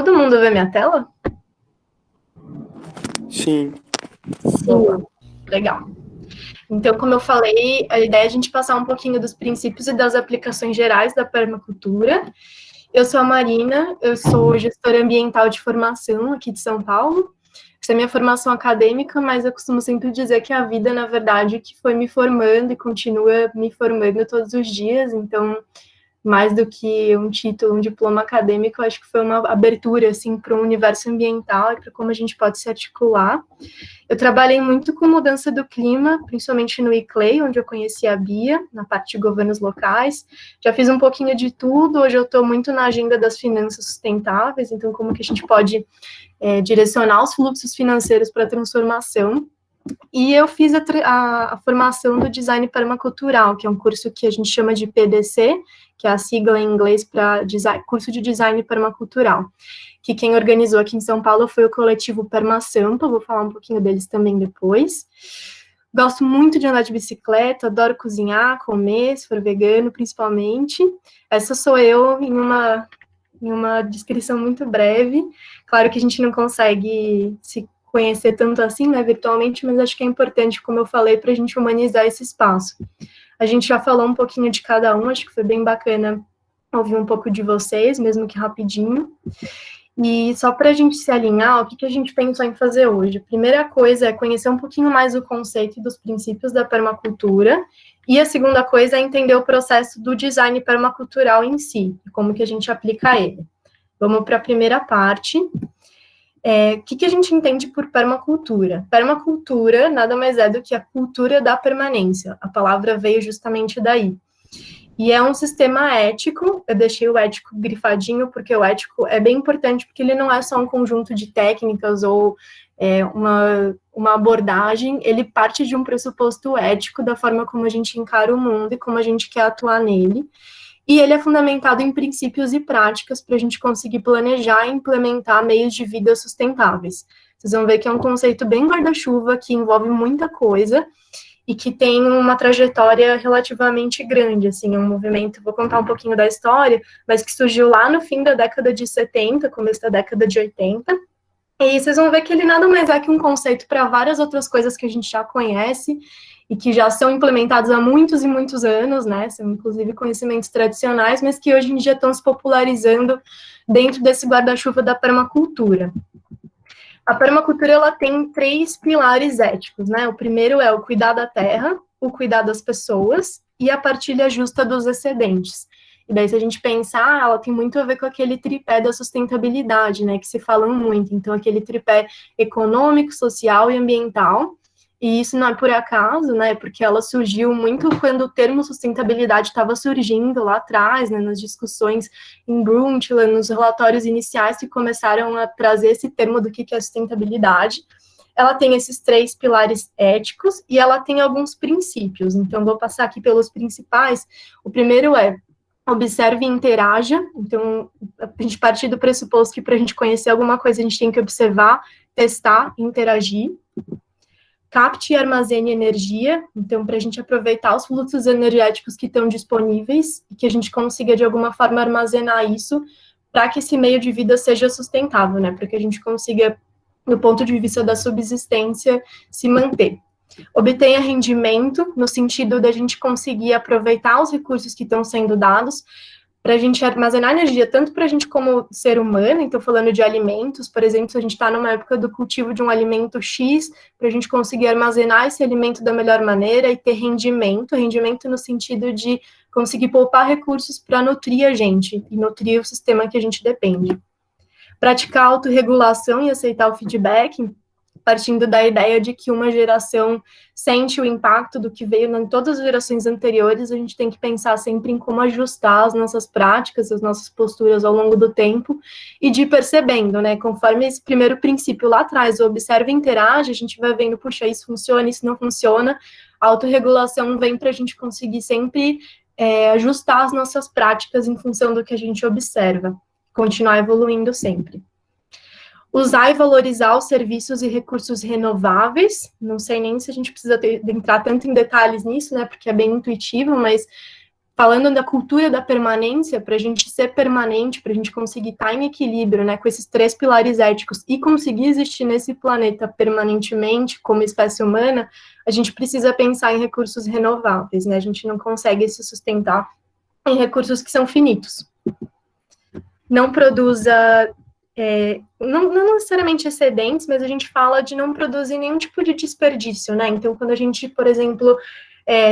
Todo mundo vê minha tela? Sim. Sim. Legal. Então, como eu falei, a ideia é a gente passar um pouquinho dos princípios e das aplicações gerais da permacultura. Eu sou a Marina, eu sou gestora ambiental de formação aqui de São Paulo. Essa é a minha formação acadêmica, mas eu costumo sempre dizer que a vida, na verdade, que foi me formando e continua me formando todos os dias. Então, mais do que um título, um diploma acadêmico, eu acho que foi uma abertura, assim, para o universo ambiental e para como a gente pode se articular. Eu trabalhei muito com mudança do clima, principalmente no ICLEI, onde eu conheci a Bia, na parte de governos locais. Já fiz um pouquinho de tudo, hoje eu estou muito na agenda das finanças sustentáveis, então como que a gente pode direcionar os fluxos financeiros para a transformação. E eu fiz a formação do design permacultural, que é um curso que a gente chama de PDC, que é a sigla em inglês para curso de design permacultural, que quem organizou aqui em São Paulo foi o coletivo Permasampa, vou falar um pouquinho deles também depois. Gosto muito de andar de bicicleta, adoro cozinhar, comer, se for vegano, principalmente. Essa sou eu em uma descrição muito breve. Claro que a gente não consegue se conhecer tanto assim, né, virtualmente, mas acho que é importante, como eu falei, para a gente humanizar esse espaço. A gente já falou um pouquinho de cada um, acho que foi bem bacana ouvir um pouco de vocês, mesmo que rapidinho. E só para a gente se alinhar, o que a gente pensou em fazer hoje? A primeira coisa é conhecer um pouquinho mais o conceito e dos princípios da permacultura, e a segunda coisa é entender o processo do design permacultural em si, e como que a gente aplica ele. Vamos para a primeira parte. O que a gente entende por permacultura? Permacultura nada mais é do que a cultura da permanência. A palavra veio justamente daí. E é um sistema ético, eu deixei o ético grifadinho, porque o ético é bem importante, porque ele não é só um conjunto de técnicas ou uma abordagem, ele parte de um pressuposto ético da forma como a gente encara o mundo e como a gente quer atuar nele. E ele é fundamentado em princípios e práticas para a gente conseguir planejar e implementar meios de vida sustentáveis. Vocês vão ver que é um conceito bem guarda-chuva, que envolve muita coisa e que tem uma trajetória relativamente grande, assim, é um movimento, vou contar um pouquinho da história, mas que surgiu lá no fim da década de 70, começo da década de 80, e vocês vão ver que ele nada mais é que um conceito para várias outras coisas que a gente já conhece e que já são implementados há muitos e muitos anos, né? São inclusive conhecimentos tradicionais, mas que hoje em dia estão se popularizando dentro desse guarda-chuva da permacultura. A permacultura ela tem 3 pilares éticos, né? O primeiro é o cuidar da terra, o cuidar das pessoas e a partilha justa dos excedentes. E daí, se a gente pensar, ela tem muito a ver com aquele tripé da sustentabilidade, né, que se fala muito. Então, aquele tripé econômico, social e ambiental. E isso não é por acaso, né, porque ela surgiu muito quando o termo sustentabilidade estava surgindo lá atrás, né, nas discussões em Brundtland, nos relatórios iniciais que começaram a trazer esse termo do que é sustentabilidade. Ela tem esses 3 pilares éticos e ela tem alguns princípios. Então, vou passar aqui pelos principais. O primeiro é observe e interaja. Então, a gente parte do pressuposto que para a gente conhecer alguma coisa, a gente tem que observar, testar e interagir. Capte e armazene energia. Então, para a gente aproveitar os fluxos energéticos que estão disponíveis e que a gente consiga, de alguma forma, armazenar isso para que esse meio de vida seja sustentável, né? Para que a gente consiga, do ponto de vista da subsistência, se manter. Obtenha rendimento, no sentido da gente conseguir aproveitar os recursos que estão sendo dados, para a gente armazenar energia, tanto para a gente como ser humano, então falando de alimentos, por exemplo, se a gente está numa época do cultivo de um alimento X, para a gente conseguir armazenar esse alimento da melhor maneira e ter rendimento no sentido de conseguir poupar recursos para nutrir a gente, e nutrir o sistema que a gente depende. Praticar autorregulação e aceitar o feedback, partindo da ideia de que uma geração sente o impacto do que veio em todas as gerações anteriores, a gente tem que pensar sempre em como ajustar as nossas práticas, as nossas posturas ao longo do tempo, e de ir percebendo, né, conforme esse primeiro princípio lá atrás, o observa e interage, a gente vai vendo, puxa, isso funciona, isso não funciona, a autorregulação vem para a gente conseguir sempre ajustar as nossas práticas em função do que a gente observa, continuar evoluindo sempre. Usar e valorizar os serviços e recursos renováveis, não sei nem se a gente precisa entrar tanto em detalhes nisso, né, porque é bem intuitivo, mas falando da cultura da permanência, para a gente ser permanente, para a gente conseguir estar em equilíbrio, né, com esses 3 pilares éticos e conseguir existir nesse planeta permanentemente como espécie humana, a gente precisa pensar em recursos renováveis, né? A gente não consegue se sustentar em recursos que são finitos. Não produza, não necessariamente excedentes, mas a gente fala de não produzir nenhum tipo de desperdício, né? Então, quando a gente, por exemplo,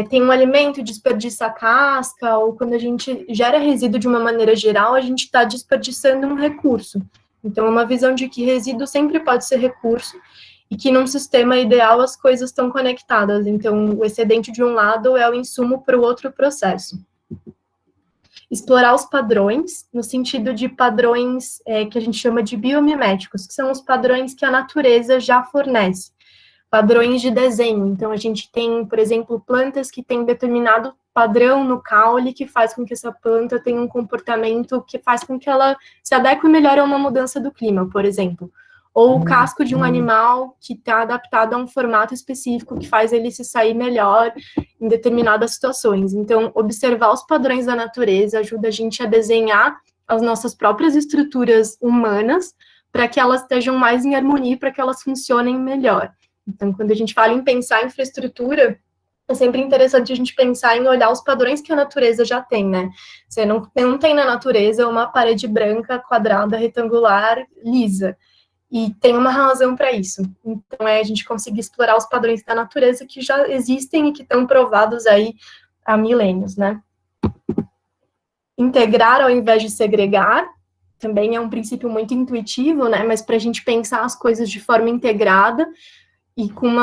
tem um alimento e desperdiça a casca, ou quando a gente gera resíduo de uma maneira geral, a gente está desperdiçando um recurso. Então, é uma visão de que resíduo sempre pode ser recurso, e que num sistema ideal as coisas estão conectadas. Então, o excedente de um lado é o insumo para o outro processo. Explorar os padrões, no sentido de padrões que a gente chama de biomiméticos, que são os padrões que a natureza já fornece. Padrões de desenho. Então, a gente tem, por exemplo, plantas que têm determinado padrão no caule que faz com que essa planta tenha um comportamento que faz com que ela se adeque melhor a uma mudança do clima, por exemplo. Ou o casco de um animal que está adaptado a um formato específico que faz ele se sair melhor em determinadas situações. Então, observar os padrões da natureza ajuda a gente a desenhar as nossas próprias estruturas humanas para que elas estejam mais em harmonia, para que elas funcionem melhor. Então, quando a gente fala em pensar em infraestrutura, é sempre interessante a gente pensar em olhar os padrões que a natureza já tem, né? Você não tem na natureza uma parede branca, quadrada, retangular, lisa. E tem uma razão para isso. Então, a gente conseguir explorar os padrões da natureza que já existem e que estão provados aí há milênios, né? Integrar ao invés de segregar, também é um princípio muito intuitivo, né? Mas para a gente pensar as coisas de forma integrada e com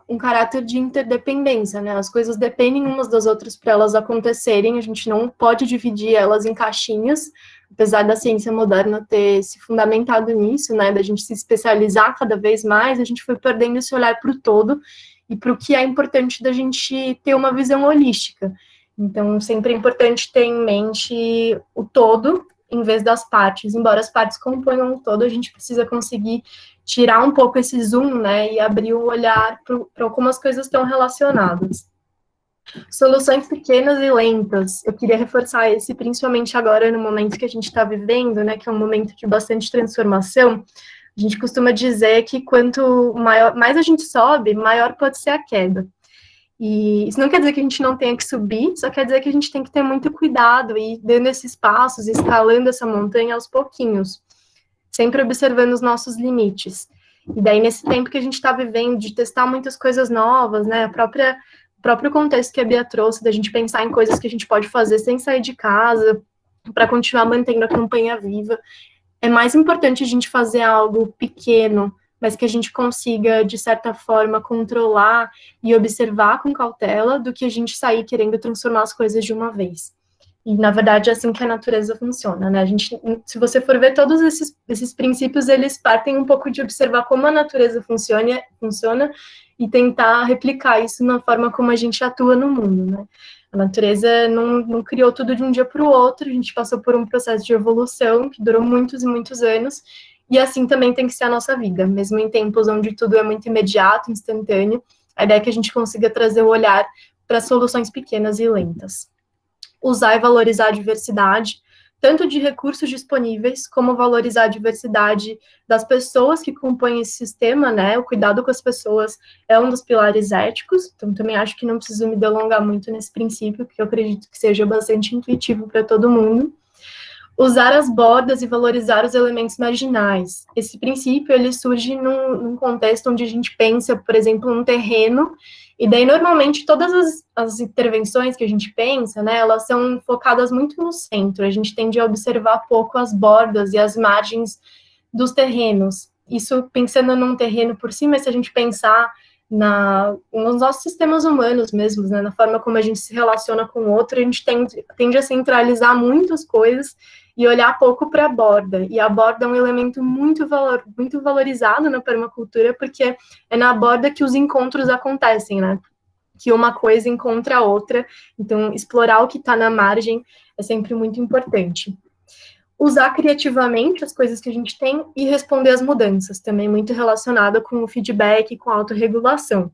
um caráter de interdependência, né? As coisas dependem umas das outras para elas acontecerem, a gente não pode dividir elas em caixinhas, apesar da ciência moderna ter se fundamentado nisso, né, da gente se especializar cada vez mais, a gente foi perdendo esse olhar para o todo e para o que é importante da gente ter uma visão holística. Então, sempre é importante ter em mente o todo em vez das partes. Embora as partes componham o todo, a gente precisa conseguir tirar um pouco esse zoom, né, e abrir o olhar para como as coisas estão relacionadas. Soluções pequenas e lentas. Eu queria reforçar esse, principalmente agora no momento que a gente está vivendo, né, que é um momento de bastante transformação. A gente costuma dizer que quanto mais a gente sobe, maior pode ser a queda. E isso não quer dizer que a gente não tenha que subir, só quer dizer que a gente tem que ter muito cuidado e ir dando esses passos, escalando essa montanha aos pouquinhos, sempre observando os nossos limites. E daí, nesse tempo que a gente está vivendo, de testar muitas coisas novas, né, o próprio contexto que a Bia trouxe, da gente pensar em coisas que a gente pode fazer sem sair de casa, para continuar mantendo a campanha viva, é mais importante a gente fazer algo pequeno, mas que a gente consiga, de certa forma, controlar e observar com cautela, do que a gente sair querendo transformar as coisas de uma vez. E, na verdade, é assim que a natureza funciona, né? A gente, se você for ver todos esses princípios, eles partem um pouco de observar como a natureza funciona e tentar replicar isso na forma como a gente atua no mundo, né? A natureza não criou tudo de um dia para o outro, a gente passou por um processo de evolução que durou muitos e muitos anos, e assim também tem que ser a nossa vida, mesmo em tempos onde tudo é muito imediato, instantâneo, a ideia é que a gente consiga trazer o olhar para soluções pequenas e lentas. Usar e valorizar a diversidade, tanto de recursos disponíveis, como valorizar a diversidade das pessoas que compõem esse sistema, né? O cuidado com as pessoas é um dos pilares éticos, então também acho que não preciso me delongar muito nesse princípio, porque eu acredito que seja bastante intuitivo para todo mundo. Usar as bordas e valorizar os elementos marginais. Esse princípio, ele surge num contexto onde a gente pensa, por exemplo, um terreno, e daí, normalmente, todas as intervenções que a gente pensa, né, elas são focadas muito no centro, a gente tende a observar pouco as bordas e as margens dos terrenos. Isso pensando num terreno por si, mas se a gente pensar nos nossos sistemas humanos mesmos, né, na forma como a gente se relaciona com o outro, a gente tende a centralizar muitas coisas e olhar pouco para a borda. E a borda é um elemento muito valorizado na permacultura, porque é na borda que os encontros acontecem, né? Que uma coisa encontra a outra. Então, explorar o que está na margem é sempre muito importante. Usar criativamente as coisas que a gente tem e responder às mudanças, também muito relacionada com o feedback e com a autorregulação.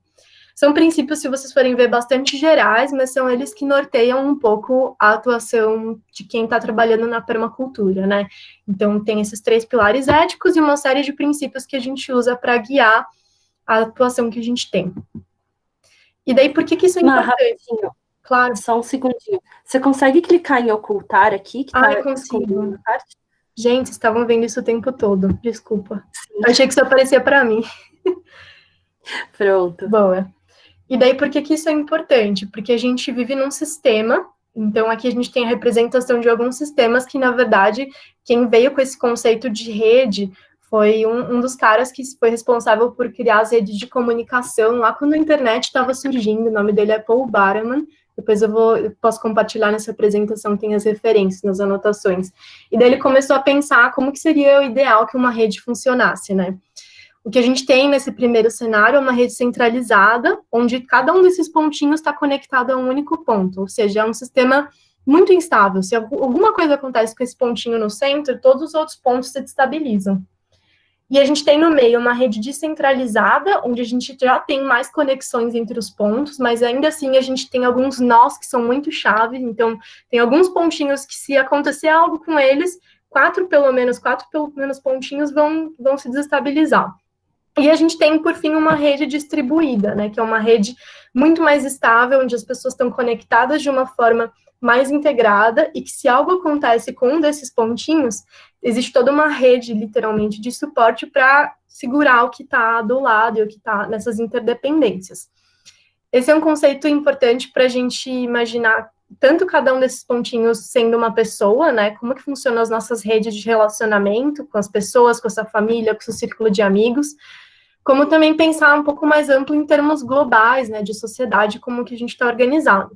São princípios, se vocês forem ver, bastante gerais, mas são eles que norteiam um pouco a atuação de quem está trabalhando na permacultura, né? Então, tem esses 3 pilares éticos e uma série de princípios que a gente usa para guiar a atuação que a gente tem. E daí, por que isso é importante? Rapidinho. Claro. Só um segundinho. Você consegue clicar em ocultar aqui? Que tá consigo. Gente, vocês estavam vendo isso o tempo todo. Desculpa. Sim. Eu achei que isso aparecia para mim. Pronto. Boa. E daí, por que isso é importante? Porque a gente vive num sistema, então aqui a gente tem a representação de alguns sistemas que, na verdade, quem veio com esse conceito de rede foi um dos caras que foi responsável por criar as redes de comunicação lá quando a internet estava surgindo. O nome dele é Paul Barman. Depois eu posso compartilhar nessa apresentação, tem as referências nas anotações. E daí ele começou a pensar como que seria o ideal que uma rede funcionasse, né? O que a gente tem nesse primeiro cenário é uma rede centralizada, onde cada um desses pontinhos está conectado a um único ponto, ou seja, é um sistema muito instável. Se alguma coisa acontece com esse pontinho no centro, todos os outros pontos se destabilizam. E a gente tem no meio uma rede descentralizada, onde a gente já tem mais conexões entre os pontos, mas ainda assim a gente tem alguns nós que são muito chaves, então tem alguns pontinhos que, se acontecer algo com eles, quatro pelo menos pontinhos vão se desestabilizar. E a gente tem, por fim, uma rede distribuída, né, que é uma rede muito mais estável, onde as pessoas estão conectadas de uma forma mais integrada, e que se algo acontece com um desses pontinhos, existe toda uma rede, literalmente, de suporte para segurar o que está do lado e o que está nessas interdependências. Esse é um conceito importante para a gente imaginar tanto cada um desses pontinhos sendo uma pessoa, né, como que funcionam as nossas redes de relacionamento com as pessoas, com a sua família, com o seu círculo de amigos, como também pensar um pouco mais amplo em termos globais, né, de sociedade, como que a gente está organizado.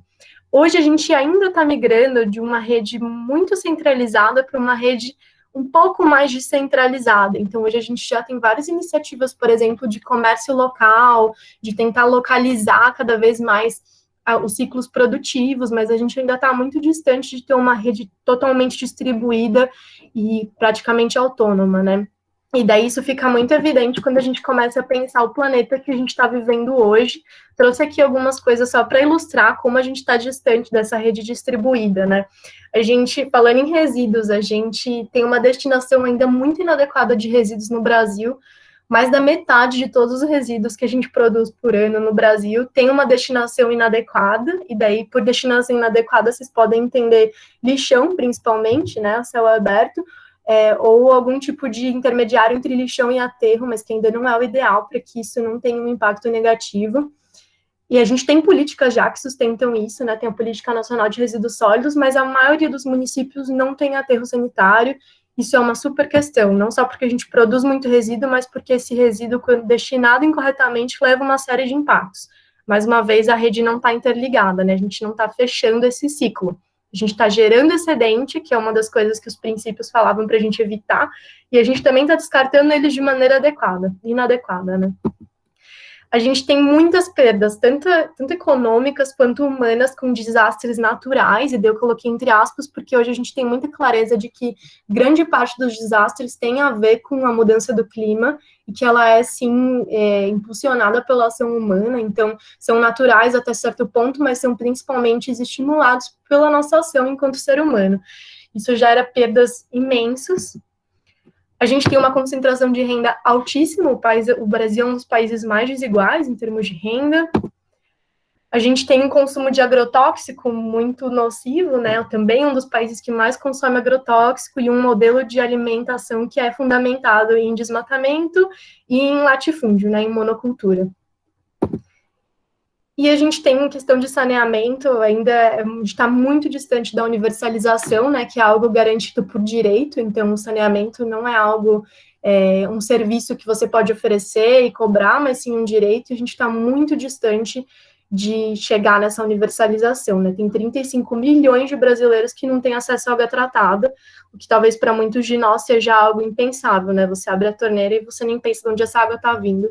Hoje a gente ainda está migrando de uma rede muito centralizada para uma rede um pouco mais descentralizada. Então, hoje a gente já tem várias iniciativas, por exemplo, de comércio local, de tentar localizar cada vez mais os ciclos produtivos, mas a gente ainda está muito distante de ter uma rede totalmente distribuída e praticamente autônoma, né? E daí isso fica muito evidente quando a gente começa a pensar o planeta que a gente está vivendo hoje. Trouxe aqui algumas coisas só para ilustrar como a gente está distante dessa rede distribuída, né? A gente, falando em resíduos, a gente tem uma destinação ainda muito inadequada de resíduos no Brasil. Mais da metade de todos os resíduos que a gente produz por ano no Brasil tem uma destinação inadequada, e daí, por destinação inadequada, vocês podem entender lixão, principalmente, né, a céu aberto, ou algum tipo de intermediário entre lixão e aterro, mas que ainda não é o ideal para que isso não tenha um impacto negativo. E a gente tem políticas já que sustentam isso, né? Tem a Política Nacional de Resíduos Sólidos, mas a maioria dos municípios não tem aterro sanitário. Isso é uma super questão, não só porque a gente produz muito resíduo, mas porque esse resíduo, quando destinado incorretamente, leva uma série de impactos. Mais uma vez, a rede não está interligada, né? A gente não está fechando esse ciclo. A gente está gerando excedente, que é uma das coisas que os princípios falavam para a gente evitar, e a gente também está descartando eles de maneira inadequada, né? A gente tem muitas perdas, tanto econômicas quanto humanas, com desastres naturais, e daí eu coloquei entre aspas, porque hoje a gente tem muita clareza de que grande parte dos desastres tem a ver com a mudança do clima, e que ela é, sim, impulsionada pela ação humana, então são naturais até certo ponto, mas são principalmente estimulados pela nossa ação enquanto ser humano. Isso gera perdas imensas. A gente tem uma concentração de renda altíssima, o Brasil é um dos países mais desiguais em termos de renda. A gente tem um consumo de agrotóxico muito nocivo, né? Também um dos países que mais consome agrotóxico, e um modelo de alimentação que é fundamentado em desmatamento e em latifúndio, né? Em monocultura. E a gente tem questão de saneamento, ainda está muito distante da universalização, né, que é algo garantido por direito, então o saneamento não é algo, um serviço que você pode oferecer e cobrar, mas sim um direito, e a gente está muito distante de chegar nessa universalização, né, tem 35 milhões de brasileiros que não têm acesso à água tratada, o que talvez para muitos de nós seja algo impensável, né, você abre a torneira e você nem pensa de onde essa água está vindo.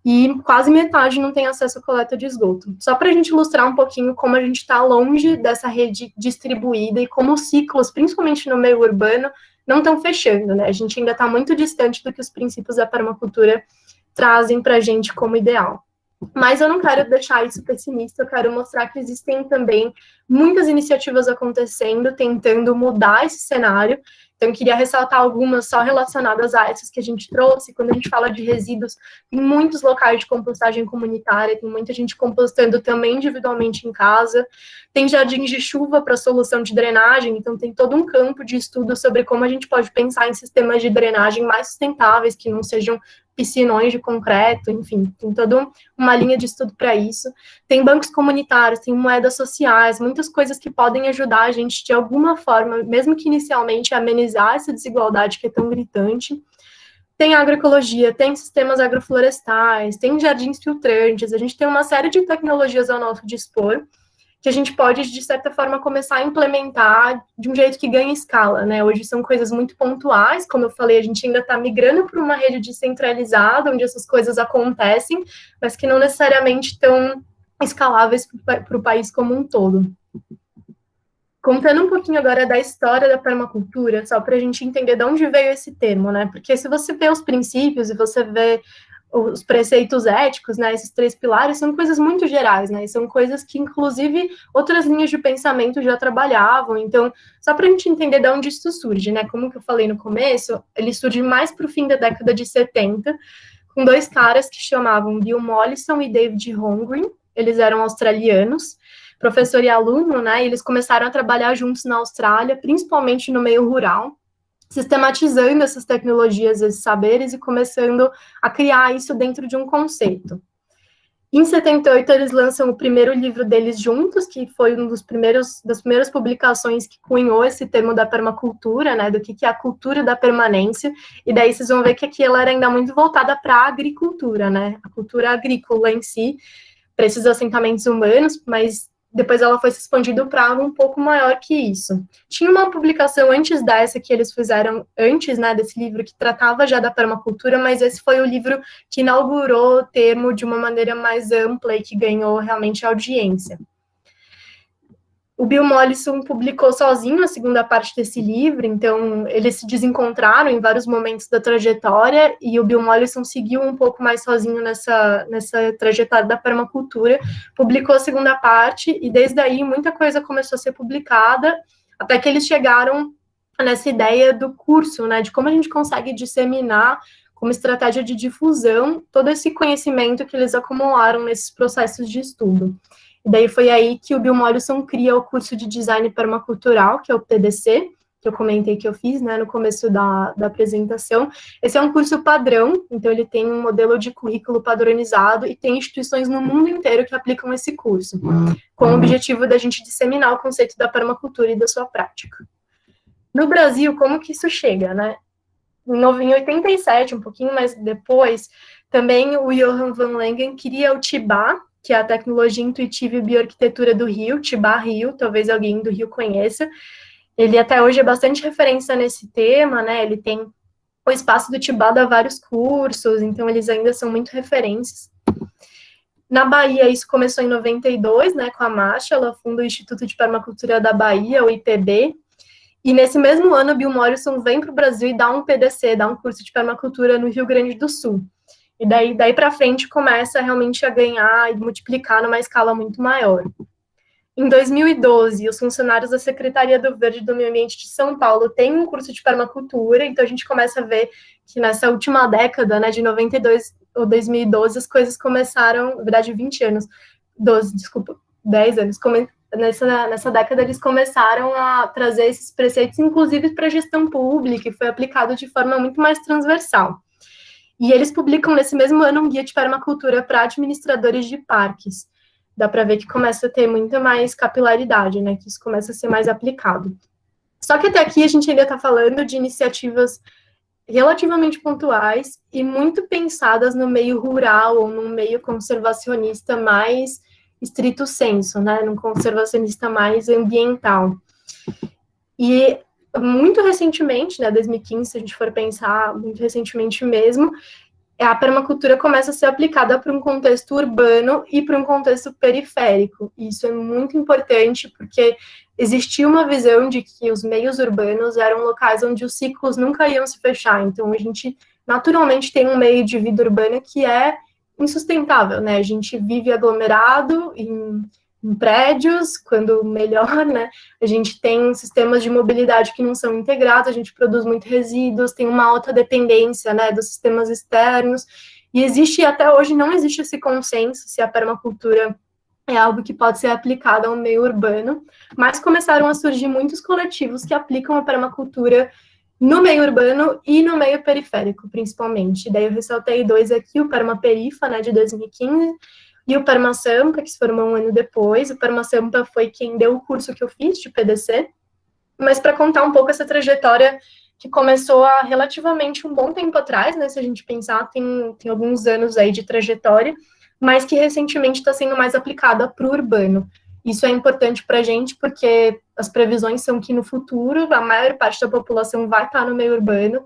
E quase metade não tem acesso à coleta de esgoto. Só para a gente ilustrar um pouquinho como a gente está longe dessa rede distribuída e como os ciclos, principalmente no meio urbano, não estão fechando, né? A gente ainda está muito distante do que os princípios da permacultura trazem para a gente como ideal. Mas eu não quero deixar isso pessimista, eu quero mostrar que existem também muitas iniciativas acontecendo, tentando mudar esse cenário. Então, eu queria ressaltar algumas só relacionadas a essas que a gente trouxe. Quando a gente fala de resíduos, tem muitos locais de compostagem comunitária, tem muita gente compostando também individualmente em casa. Tem jardins de chuva para solução de drenagem, então tem todo um campo de estudo sobre como a gente pode pensar em sistemas de drenagem mais sustentáveis, que não sejam piscinões de concreto, enfim, tem toda uma linha de estudo para isso. Tem bancos comunitários, tem moedas sociais, muitas coisas que podem ajudar a gente, de alguma forma, mesmo que inicialmente, a amenizar essa desigualdade que é tão gritante. Tem agroecologia, tem sistemas agroflorestais, tem jardins filtrantes, a gente tem uma série de tecnologias ao nosso dispor, que a gente pode, de certa forma, começar a implementar de um jeito que ganhe escala, né? Hoje são coisas muito pontuais, como eu falei, a gente ainda está migrando para uma rede descentralizada, onde essas coisas acontecem, mas que não necessariamente estão escaláveis para o país como um todo. Contando um pouquinho agora da história da permacultura, só para a gente entender de onde veio esse termo, né? Porque se você vê os princípios e você vê os preceitos éticos, né, esses 3 pilares, são coisas muito gerais, né, e são coisas que, inclusive, outras linhas de pensamento já trabalhavam. Então, só para a gente entender de onde isso surge, né, como que eu falei no começo, ele surge mais para o fim da década de 70, com 2 caras que chamavam Bill Mollison e David Holmgren. Eles eram australianos, professor e aluno, né, e eles começaram a trabalhar juntos na Austrália, principalmente no meio rural, sistematizando essas tecnologias, esses saberes e começando a criar isso dentro de um conceito. Em 78, eles lançam o primeiro livro deles juntos, que foi das primeiras publicações que cunhou esse termo da permacultura, né, do que é a cultura da permanência, e daí vocês vão ver que aqui ela era ainda muito voltada para a agricultura, né, a cultura agrícola em si, para esses assentamentos humanos, mas depois ela foi se expandindo para algo um pouco maior que isso. Tinha uma publicação antes dessa que eles fizeram antes, né, desse livro, que tratava já da permacultura, mas esse foi o livro que inaugurou o termo de uma maneira mais ampla e que ganhou realmente audiência. O Bill Mollison publicou sozinho a segunda parte desse livro, então eles se desencontraram em vários momentos da trajetória, e o Bill Mollison seguiu um pouco mais sozinho nessa trajetória da permacultura, publicou a segunda parte, e desde aí muita coisa começou a ser publicada, até que eles chegaram nessa ideia do curso, né, de como a gente consegue disseminar como estratégia de difusão todo esse conhecimento que eles acumularam nesses processos de estudo. E daí foi aí que o Bill Mollison cria o curso de Design Permacultural, que é o PDC, que eu comentei que eu fiz, né, no começo da apresentação. Esse é um curso padrão, então ele tem um modelo de currículo padronizado e tem instituições no mundo inteiro que aplicam esse curso, com o objetivo da gente disseminar o conceito da permacultura e da sua prática. No Brasil, como que isso chega, né? Em 87, um pouquinho mais depois, também o Johan van Langen cria o TIBA, que é a Tecnologia Intuitiva e Bioarquitetura do Rio, TIBA Rio, talvez alguém do Rio conheça. Ele até hoje é bastante referência nesse tema, né, ele tem o espaço do TIBA, dá vários cursos, então eles ainda são muito referências. Na Bahia, isso começou em 92, né, com a Masha, ela funda o Instituto de Permacultura da Bahia, o IPB, e nesse mesmo ano, o Bill Mollison vem para o Brasil e dá um PDC, dá um curso de permacultura no Rio Grande do Sul. E daí para frente começa realmente a ganhar e multiplicar numa escala muito maior. Em 2012, os funcionários da Secretaria do Verde e do Meio Ambiente de São Paulo têm um curso de permacultura, então a gente começa a ver que nessa última década, né, de 92 ou 2012, as coisas começaram, na verdade, 20 anos, 10 anos, nessa década eles começaram a trazer esses preceitos, inclusive para a gestão pública, e foi aplicado de forma muito mais transversal. E eles publicam nesse mesmo ano um guia de permacultura para administradores de parques. Dá para ver que começa a ter muita mais capilaridade, né? Que isso começa a ser mais aplicado. Só que até aqui a gente ainda está falando de iniciativas relativamente pontuais e muito pensadas no meio rural ou no meio conservacionista mais estrito sensu, né? Num conservacionista mais ambiental. E muito recentemente, né, 2015, se a gente for pensar, muito recentemente mesmo, a permacultura começa a ser aplicada para um contexto urbano e para um contexto periférico. E isso é muito importante, porque existia uma visão de que os meios urbanos eram locais onde os ciclos nunca iam se fechar. Então, a gente naturalmente tem um meio de vida urbana que é insustentável, né? A gente vive aglomerado em prédios, quando melhor, né? A gente tem sistemas de mobilidade que não são integrados, a gente produz muito resíduos, tem uma alta dependência, né, dos sistemas externos, e existe, até hoje, não existe esse consenso se a permacultura é algo que pode ser aplicado ao meio urbano, mas começaram a surgir muitos coletivos que aplicam a permacultura no meio urbano e no meio periférico, principalmente. Daí eu ressaltei dois aqui, o Permaperifa, né, de 2015, e o Permasampa, que se formou um ano depois. O Permasampa foi quem deu o curso que eu fiz de PDC, mas para contar um pouco essa trajetória que começou há relativamente um bom tempo atrás, né, se a gente pensar, tem alguns anos aí de trajetória, mas que recentemente está sendo mais aplicada para o urbano. Isso é importante para a gente, porque as previsões são que no futuro a maior parte da população vai estar no meio urbano,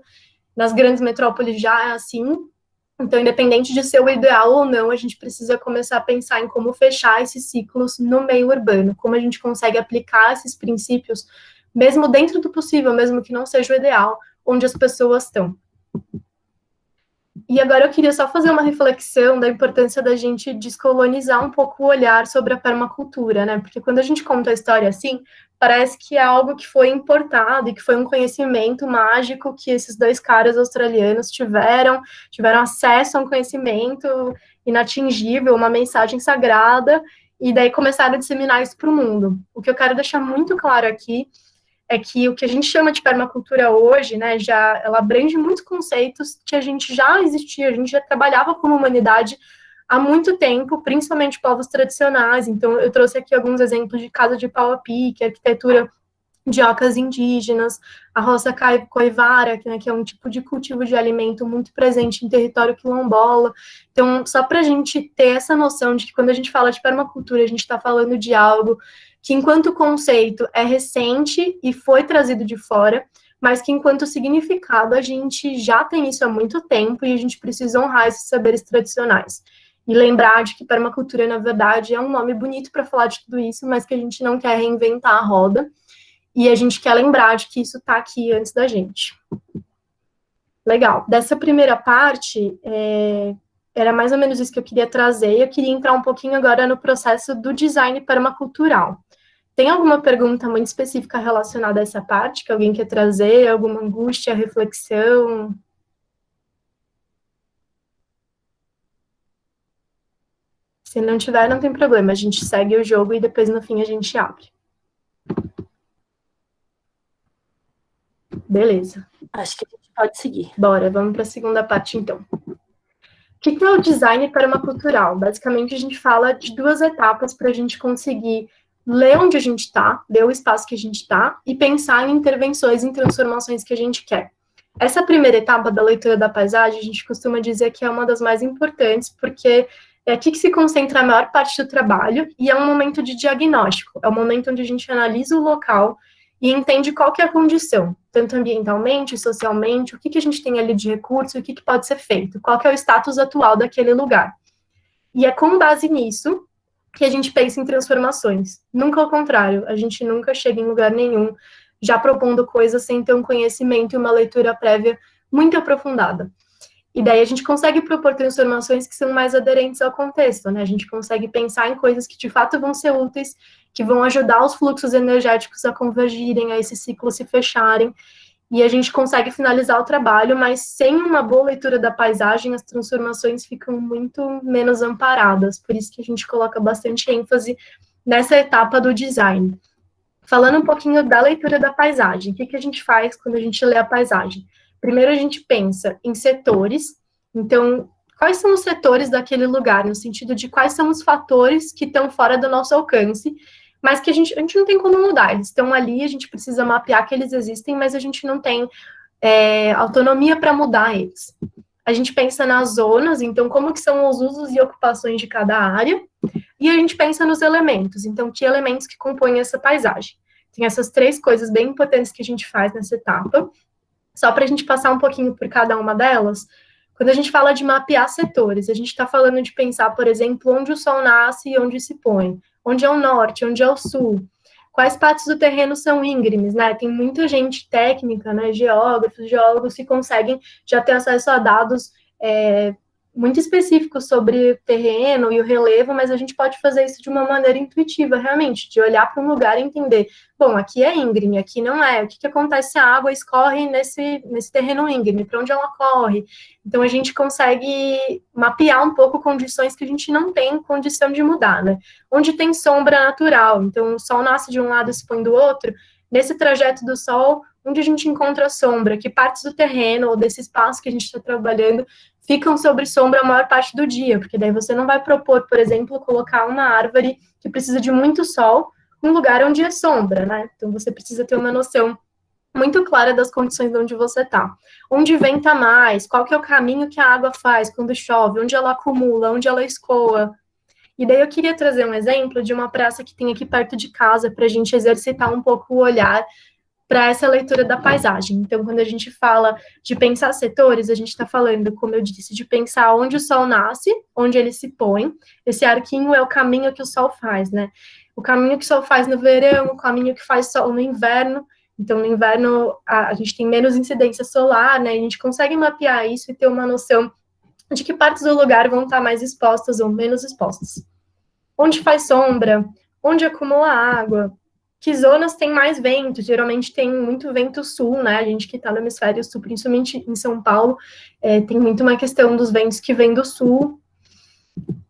nas grandes metrópoles já é assim, então, independente de ser o ideal ou não, a gente precisa começar a pensar em como fechar esses ciclos no meio urbano, como a gente consegue aplicar esses princípios, mesmo dentro do possível, mesmo que não seja o ideal, onde as pessoas estão. E agora eu queria só fazer uma reflexão da importância da gente descolonizar um pouco o olhar sobre a permacultura, né? Porque quando a gente conta a história assim, parece que é algo que foi importado e que foi um conhecimento mágico que esses dois caras australianos tiveram acesso a um conhecimento inatingível, uma mensagem sagrada, e daí começaram a disseminar isso para o mundo. O que eu quero deixar muito claro aqui é que o que a gente chama de permacultura hoje, né, ela abrange muitos conceitos que a gente já existia, a gente já trabalhava como humanidade há muito tempo, principalmente povos tradicionais. Então, eu trouxe aqui alguns exemplos de casa de pau a pique, arquitetura de ocas indígenas, a roça coivara, que é um tipo de cultivo de alimento muito presente em território quilombola. Então, só para a gente ter essa noção de que quando a gente fala de permacultura, a gente está falando de algo que, enquanto conceito, é recente e foi trazido de fora, mas que, enquanto significado, a gente já tem isso há muito tempo e a gente precisa honrar esses saberes tradicionais. E lembrar de que permacultura, na verdade, é um nome bonito para falar de tudo isso, mas que a gente não quer reinventar a roda. E a gente quer lembrar de que isso está aqui antes da gente. Legal. Dessa primeira parte, era mais ou menos isso que eu queria trazer. Eu queria entrar um pouquinho agora no processo do design permacultural. Tem alguma pergunta muito específica relacionada a essa parte que alguém quer trazer? Alguma angústia, reflexão? Se não tiver, não tem problema. A gente segue o jogo e depois, no fim, a gente abre. Beleza. Acho que a gente pode seguir. Bora, vamos para a segunda parte, então. O que é o design permacultural? Basicamente, a gente fala de duas etapas para a gente conseguir ler onde a gente está, ler o espaço que a gente está e pensar em intervenções, em transformações que a gente quer. Essa primeira etapa da leitura da paisagem, a gente costuma dizer que é uma das mais importantes, porque é aqui que se concentra a maior parte do trabalho e é um momento de diagnóstico, é o momento onde a gente analisa o local e entende qual que é a condição, tanto ambientalmente, socialmente, o que a gente tem ali de recurso, o que pode ser feito, qual que é o status atual daquele lugar. E é com base nisso que a gente pensa em transformações. Nunca ao contrário, a gente nunca chega em lugar nenhum já propondo coisas sem ter um conhecimento e uma leitura prévia muito aprofundada. E daí a gente consegue propor transformações que são mais aderentes ao contexto, né? A gente consegue pensar em coisas que de fato vão ser úteis, que vão ajudar os fluxos energéticos a convergirem, a esses ciclos se fecharem, e a gente consegue finalizar o trabalho, mas sem uma boa leitura da paisagem, as transformações ficam muito menos amparadas, por isso que a gente coloca bastante ênfase nessa etapa do design. Falando um pouquinho da leitura da paisagem, o que a gente faz quando a gente lê a paisagem? Primeiro a gente pensa em setores, então, quais são os setores daquele lugar, no sentido de quais são os fatores que estão fora do nosso alcance, mas que a gente não tem como mudar, eles estão ali, a gente precisa mapear que eles existem, mas a gente não tem autonomia para mudar eles. A gente pensa nas zonas, então como que são os usos e ocupações de cada área, e a gente pensa nos elementos, então que elementos que compõem essa paisagem. Tem essas três coisas bem importantes que a gente faz nessa etapa. Só para a gente passar um pouquinho por cada uma delas, quando a gente fala de mapear setores, a gente está falando de pensar, por exemplo, onde o sol nasce e onde se põe, onde é o norte, onde é o sul, quais partes do terreno são íngremes, né? Tem muita gente técnica, né? Geógrafos, geólogos que conseguem já ter acesso a dados muito específico sobre o terreno e o relevo, mas a gente pode fazer isso de uma maneira intuitiva, realmente, de olhar para um lugar e entender, bom, aqui é íngreme, aqui não é, o que acontece se a água escorre nesse terreno íngreme, para onde ela corre? Então, a gente consegue mapear um pouco condições que a gente não tem condição de mudar, né? Onde tem sombra natural, então o sol nasce de um lado e se põe do outro, nesse trajeto do sol, onde a gente encontra a sombra, que partes do terreno ou desse espaço que a gente está trabalhando ficam sobre sombra a maior parte do dia, porque daí você não vai propor, por exemplo, colocar uma árvore que precisa de muito sol num lugar onde é sombra, né? Então você precisa ter uma noção muito clara das condições onde você está. Onde venta mais, qual que é o caminho que a água faz quando chove, onde ela acumula, onde ela escoa. E daí eu queria trazer um exemplo de uma praça que tem aqui perto de casa, para a gente exercitar um pouco o olhar para essa leitura da paisagem. Então, quando a gente fala de pensar setores, a gente está falando, como eu disse, de pensar onde o sol nasce, onde ele se põe. Esse arquinho é o caminho que o sol faz, né? O caminho que o sol faz no verão, o caminho que faz sol no inverno. Então, no inverno, a gente tem menos incidência solar, né? A gente consegue mapear isso e ter uma noção de que partes do lugar vão estar mais expostas ou menos expostas. Onde faz sombra, onde acumula água, que zonas tem mais vento, geralmente tem muito vento sul, né, a gente que está no hemisfério sul, principalmente em São Paulo, tem muito uma questão dos ventos que vêm do sul,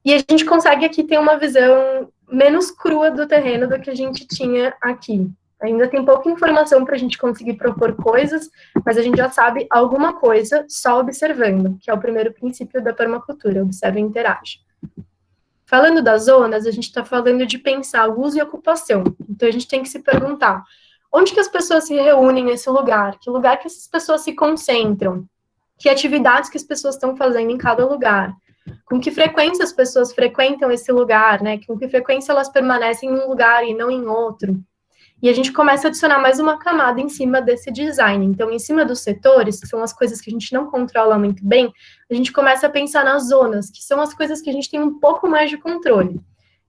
e a gente consegue aqui ter uma visão menos crua do terreno do que a gente tinha aqui. Ainda tem pouca informação para a gente conseguir propor coisas, mas a gente já sabe alguma coisa só observando, que é o primeiro princípio da permacultura, observa e interage. Falando das zonas, a gente está falando de pensar uso e ocupação. Então, a gente tem que se perguntar, onde que as pessoas se reúnem nesse lugar? Que lugar que essas pessoas se concentram? Que atividades que as pessoas estão fazendo em cada lugar? Com que frequência as pessoas frequentam esse lugar, né? Com que frequência elas permanecem em um lugar e não em outro? E a gente começa a adicionar mais uma camada em cima desse design. Então, em cima dos setores, que são as coisas que a gente não controla muito bem, a gente começa a pensar nas zonas, que são as coisas que a gente tem um pouco mais de controle.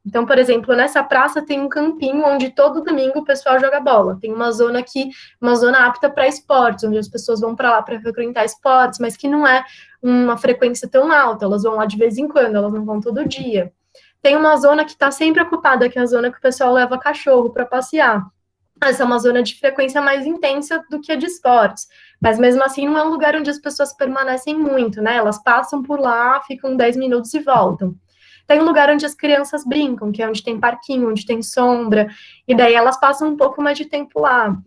Então, por exemplo, nessa praça tem um campinho onde todo domingo o pessoal joga bola. Tem uma zona aqui, uma zona apta para esportes, onde as pessoas vão para lá para frequentar esportes, mas que não é uma frequência tão alta, elas vão lá de vez em quando, elas não vão todo dia. Tem uma zona que está sempre ocupada, que é a zona que o pessoal leva cachorro para passear. Essa é uma zona de frequência mais intensa do que a de esportes, mas mesmo assim não é um lugar onde as pessoas permanecem muito, né? Elas passam por lá, ficam 10 minutos e voltam. Tem um lugar onde as crianças brincam, que é onde tem parquinho, onde tem sombra, e daí elas passam um pouco mais de tempo lá.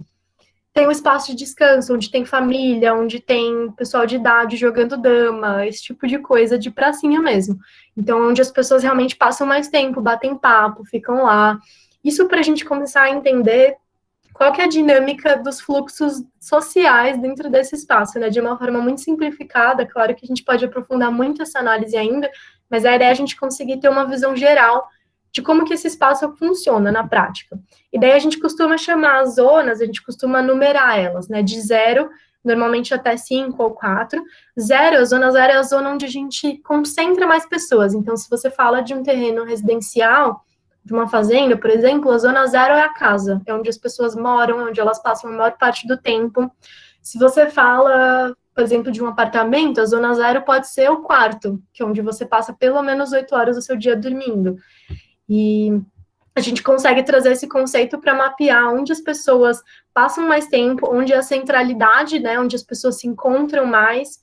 Tem um espaço de descanso, onde tem família, onde tem pessoal de idade jogando dama, esse tipo de coisa, de pracinha mesmo. Então, onde as pessoas realmente passam mais tempo, batem papo, ficam lá. Isso para a gente começar a entender qual que é a dinâmica dos fluxos sociais dentro desse espaço, né? De uma forma muito simplificada, claro que a gente pode aprofundar muito essa análise ainda, mas a ideia é a gente conseguir ter uma visão geral de como que esse espaço funciona na prática. E daí a gente costuma chamar as zonas, a gente costuma numerar elas, né? De 0, normalmente até 5 ou 4. A zona 0 é a zona onde a gente concentra mais pessoas. Então, se você fala de um terreno residencial, de uma fazenda, por exemplo, a zona 0 é a casa, é onde as pessoas moram, é onde elas passam a maior parte do tempo. Se você fala, por exemplo, de um apartamento, a zona 0 pode ser o quarto, que é onde você passa pelo menos 8 horas do seu dia dormindo. E a gente consegue trazer esse conceito para mapear onde as pessoas passam mais tempo, onde a centralidade, né, onde as pessoas se encontram mais,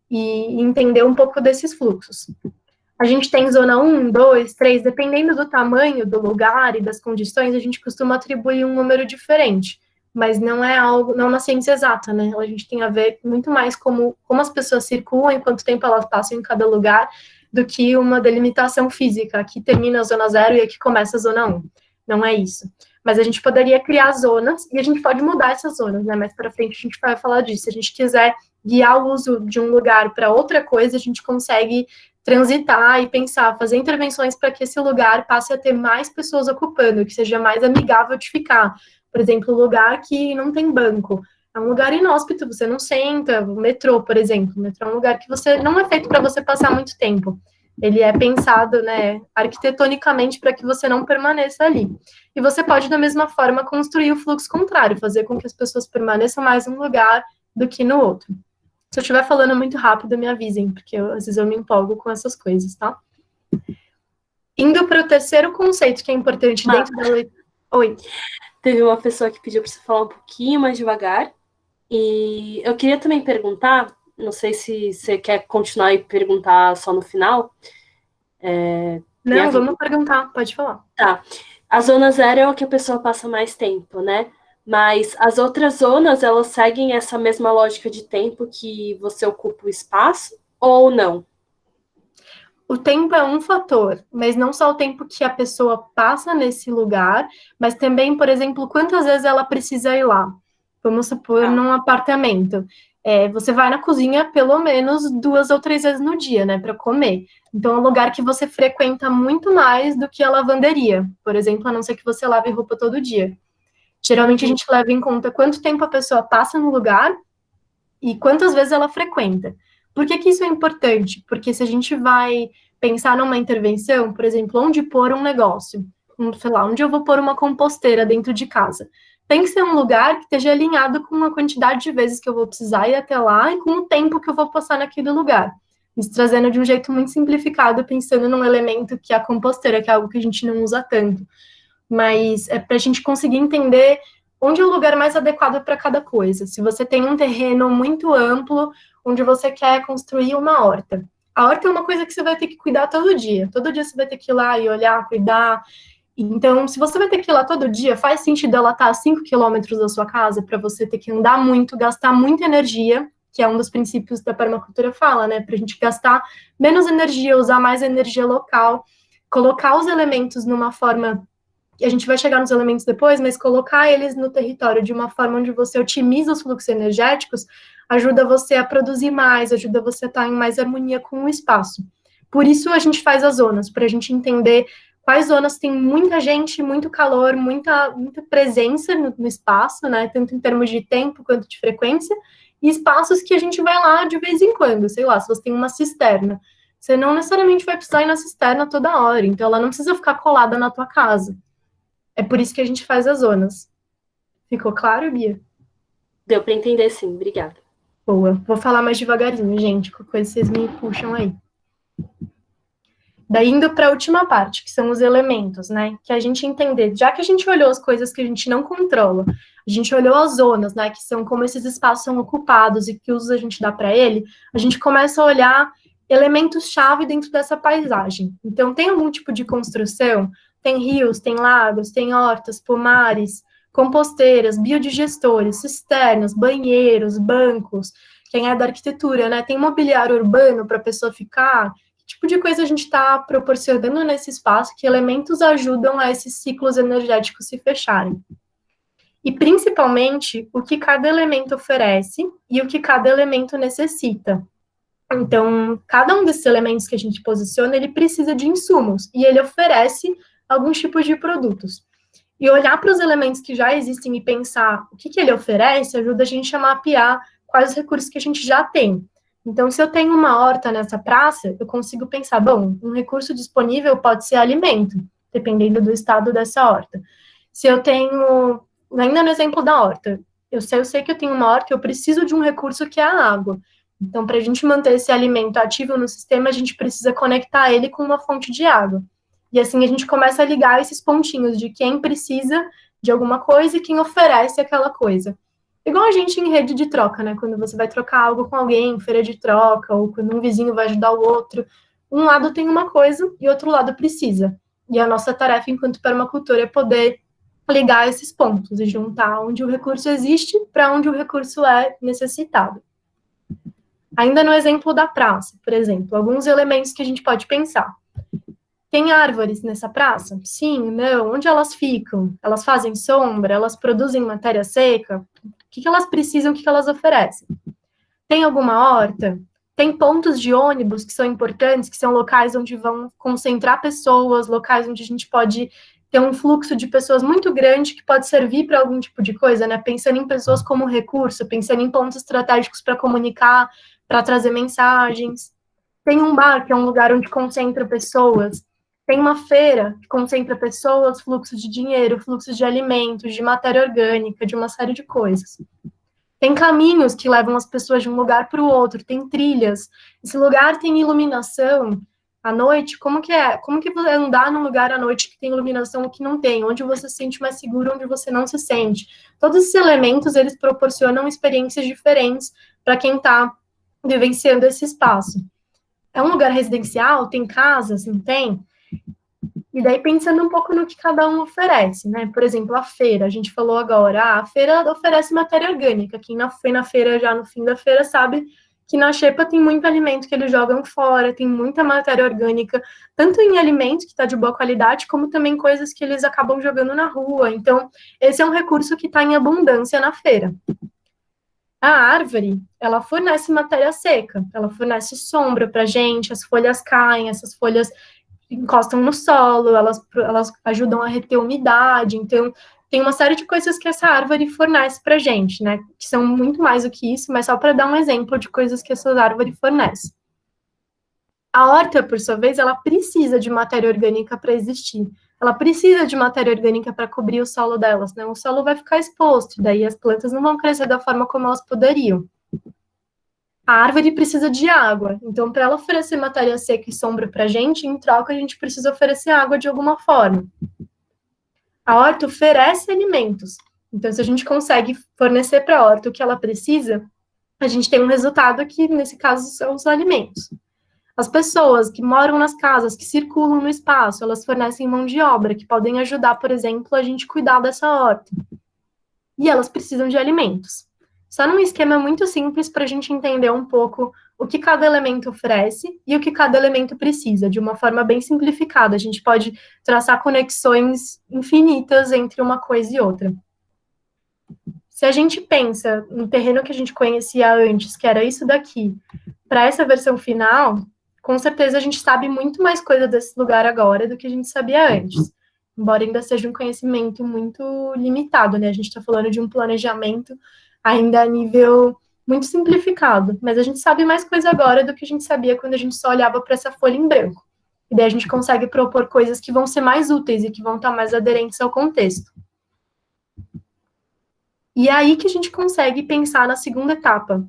e entender um pouco desses fluxos. A gente tem zona 1, 2, 3, dependendo do tamanho do lugar e das condições, a gente costuma atribuir um número diferente, mas não é algo, não é uma ciência exata, né? A gente tem a ver muito mais como as pessoas circulam, quanto tempo elas passam em cada lugar, do que uma delimitação física. Aqui termina a zona 0 e aqui começa a zona 1. Não é isso. Mas a gente poderia criar zonas e a gente pode mudar essas zonas, né? Mais para frente a gente vai falar disso. Se a gente quiser guiar o uso de um lugar para outra coisa, a gente consegue transitar e pensar, fazer intervenções para que esse lugar passe a ter mais pessoas ocupando, que seja mais amigável de ficar. Por exemplo, lugar que não tem banco. É um lugar inóspito, você não senta. O metrô, por exemplo. O metrô é um lugar que você não é feito para você passar muito tempo. Ele é pensado, né, arquitetonicamente para que você não permaneça ali. E você pode, da mesma forma, construir o fluxo contrário, fazer com que as pessoas permaneçam mais em um lugar do que no outro. Se eu estiver falando muito rápido, me avisem, porque às vezes eu me empolgo com essas coisas, tá? Indo para o terceiro conceito que é importante dentro da leitura. Oi. Teve uma pessoa que pediu para você falar um pouquinho mais devagar. E eu queria também perguntar, não sei se você quer continuar e perguntar só no final. Não, vamos perguntar, pode falar. Tá. A zona zero é o que a pessoa passa mais tempo, né? Mas as outras zonas, elas seguem essa mesma lógica de tempo que você ocupa o espaço ou não? O tempo é um fator, mas não só o tempo que a pessoa passa nesse lugar, mas também, por exemplo, quantas vezes ela precisa ir lá. Vamos supor, num apartamento. Você vai na cozinha pelo menos 2 ou 3 vezes no dia, né, para comer. Então, é um lugar que você frequenta muito mais do que a lavanderia, por exemplo, a não ser que você lave roupa todo dia. Geralmente, a gente leva em conta quanto tempo a pessoa passa no lugar e quantas vezes ela frequenta. Por que que isso é importante? Porque se a gente vai pensar numa intervenção, por exemplo, onde pôr um negócio, sei lá, onde eu vou pôr uma composteira dentro de casa, tem que ser um lugar que esteja alinhado com a quantidade de vezes que eu vou precisar ir até lá e com o tempo que eu vou passar naquele lugar. Isso trazendo de um jeito muito simplificado, pensando num elemento que é a composteira, que é algo que a gente não usa tanto. Mas é para a gente conseguir entender onde é o lugar mais adequado para cada coisa. Se você tem um terreno muito amplo, onde você quer construir uma horta. A horta é uma coisa que você vai ter que cuidar todo dia. Todo dia você vai ter que ir lá e olhar, cuidar. Então, se você vai ter que ir lá todo dia, faz sentido ela estar a 5 quilômetros da sua casa para você ter que andar muito, gastar muita energia, que é um dos princípios da permacultura fala, né? Para a gente gastar menos energia, usar mais energia local, colocar os elementos numa forma a gente vai chegar nos elementos depois, mas colocar eles no território de uma forma onde você otimiza os fluxos energéticos ajuda você a produzir mais, ajuda você a estar em mais harmonia com o espaço. Por isso a gente faz as zonas, para a gente entender quais zonas tem muita gente, muito calor, muita presença no espaço, né, tanto em termos de tempo quanto de frequência, e espaços que a gente vai lá de vez em quando, sei lá, se você tem uma cisterna, você não necessariamente vai precisar ir na cisterna toda hora, então ela não precisa ficar colada na tua casa. É por isso que a gente faz as zonas. Ficou claro, Bia? Deu para entender, sim. Obrigada. Boa. Vou falar mais devagarinho, gente. Qualquer coisa vocês me puxam aí. Daí indo para a última parte, que são os elementos, né? Que a gente entender, já que a gente olhou as coisas que a gente não controla, a gente olhou as zonas, né? Que são como esses espaços são ocupados e que usos a gente dá para ele, a gente começa a olhar elementos-chave dentro dessa paisagem. Então, tem algum tipo de construção? Tem rios, tem lagos, tem hortas, pomares, composteiras, biodigestores, cisternas, banheiros, bancos. Quem é da arquitetura, né? Tem mobiliário urbano para a pessoa ficar. Que tipo de coisa a gente está proporcionando nesse espaço? Que elementos ajudam a esses ciclos energéticos se fecharem? E, principalmente, o que cada elemento oferece e o que cada elemento necessita. Então, cada um desses elementos que a gente posiciona, ele precisa de insumos, e ele oferece alguns tipos de produtos. E olhar para os elementos que já existem e pensar o que ele oferece, ajuda a gente a mapear quais os recursos que a gente já tem. Então, se eu tenho uma horta nessa praça, eu consigo pensar, bom, um recurso disponível pode ser alimento, dependendo do estado dessa horta. Se eu tenho, ainda no exemplo da horta, eu sei que eu tenho uma horta, eu preciso de um recurso que é a água. Então, para a gente manter esse alimento ativo no sistema, a gente precisa conectar ele com uma fonte de água. E assim a gente começa a ligar esses pontinhos de quem precisa de alguma coisa e quem oferece aquela coisa. Igual a gente em rede de troca, né? Quando você vai trocar algo com alguém, feira de troca, ou quando um vizinho vai ajudar o outro, um lado tem uma coisa e outro lado precisa. E a nossa tarefa enquanto permacultor é poder ligar esses pontos e juntar onde o recurso existe para onde o recurso é necessitado. Ainda no exemplo da praça, por exemplo, alguns elementos que a gente pode pensar. Tem árvores nessa praça? Sim, não. Onde elas ficam? Elas fazem sombra? Elas produzem matéria seca? O que elas precisam? O que elas oferecem? Tem alguma horta? Tem pontos de ônibus que são importantes, que são locais onde vão concentrar pessoas, locais onde a gente pode ter um fluxo de pessoas muito grande que pode servir para algum tipo de coisa, né? Pensando em pessoas como recurso, pensando em pontos estratégicos para comunicar, para trazer mensagens. Tem um bar, que é um lugar onde concentra pessoas. Tem uma feira que concentra pessoas, fluxos de dinheiro, fluxos de alimentos, de matéria orgânica, de uma série de coisas. Tem caminhos que levam as pessoas de um lugar para o outro, tem trilhas. Esse lugar tem iluminação à noite. Como que é? Como que você andar num lugar à noite que tem iluminação ou que não tem? Onde você se sente mais seguro, onde você não se sente? Todos esses elementos, eles proporcionam experiências diferentes para quem está vivenciando esse espaço. É um lugar residencial? Tem casas? Não tem? E daí pensando um pouco no que cada um oferece, né? Por exemplo, a feira, a gente falou agora, a feira oferece matéria orgânica. Quem foi na feira já no fim da feira sabe que na xepa tem muito alimento que eles jogam fora, tem muita matéria orgânica, tanto em alimento que está de boa qualidade, como também coisas que eles acabam jogando na rua. Então, esse é um recurso que está em abundância na feira. A árvore, ela fornece matéria seca, ela fornece sombra para a gente, as folhas caem, essas folhas encostam no solo, elas ajudam a reter umidade, então tem uma série de coisas que essa árvore fornece para a gente, né, que são muito mais do que isso, mas só para dar um exemplo de coisas que essa árvore fornece. A horta, por sua vez, ela precisa de matéria orgânica para existir, ela precisa de matéria orgânica para cobrir o solo delas, né, o solo vai ficar exposto, daí as plantas não vão crescer da forma como elas poderiam. A árvore precisa de água, então para ela oferecer matéria seca e sombra para a gente, em troca a gente precisa oferecer água de alguma forma. A horta oferece alimentos, então se a gente consegue fornecer para a horta o que ela precisa, a gente tem um resultado que, nesse caso, são os alimentos. As pessoas que moram nas casas, que circulam no espaço, elas fornecem mão de obra, que podem ajudar, por exemplo, a gente cuidar dessa horta. E elas precisam de alimentos. Só num esquema muito simples para a gente entender um pouco o que cada elemento oferece e o que cada elemento precisa, de uma forma bem simplificada. A gente pode traçar conexões infinitas entre uma coisa e outra. Se a gente pensa no terreno que a gente conhecia antes, que era isso daqui, para essa versão final, com certeza a gente sabe muito mais coisa desse lugar agora do que a gente sabia antes. Embora ainda seja um conhecimento muito limitado, né? A gente está falando de um planejamento ainda a nível muito simplificado, mas a gente sabe mais coisa agora do que a gente sabia quando a gente só olhava para essa folha em branco. E daí a gente consegue propor coisas que vão ser mais úteis e que vão estar mais aderentes ao contexto. E é aí que a gente consegue pensar na segunda etapa,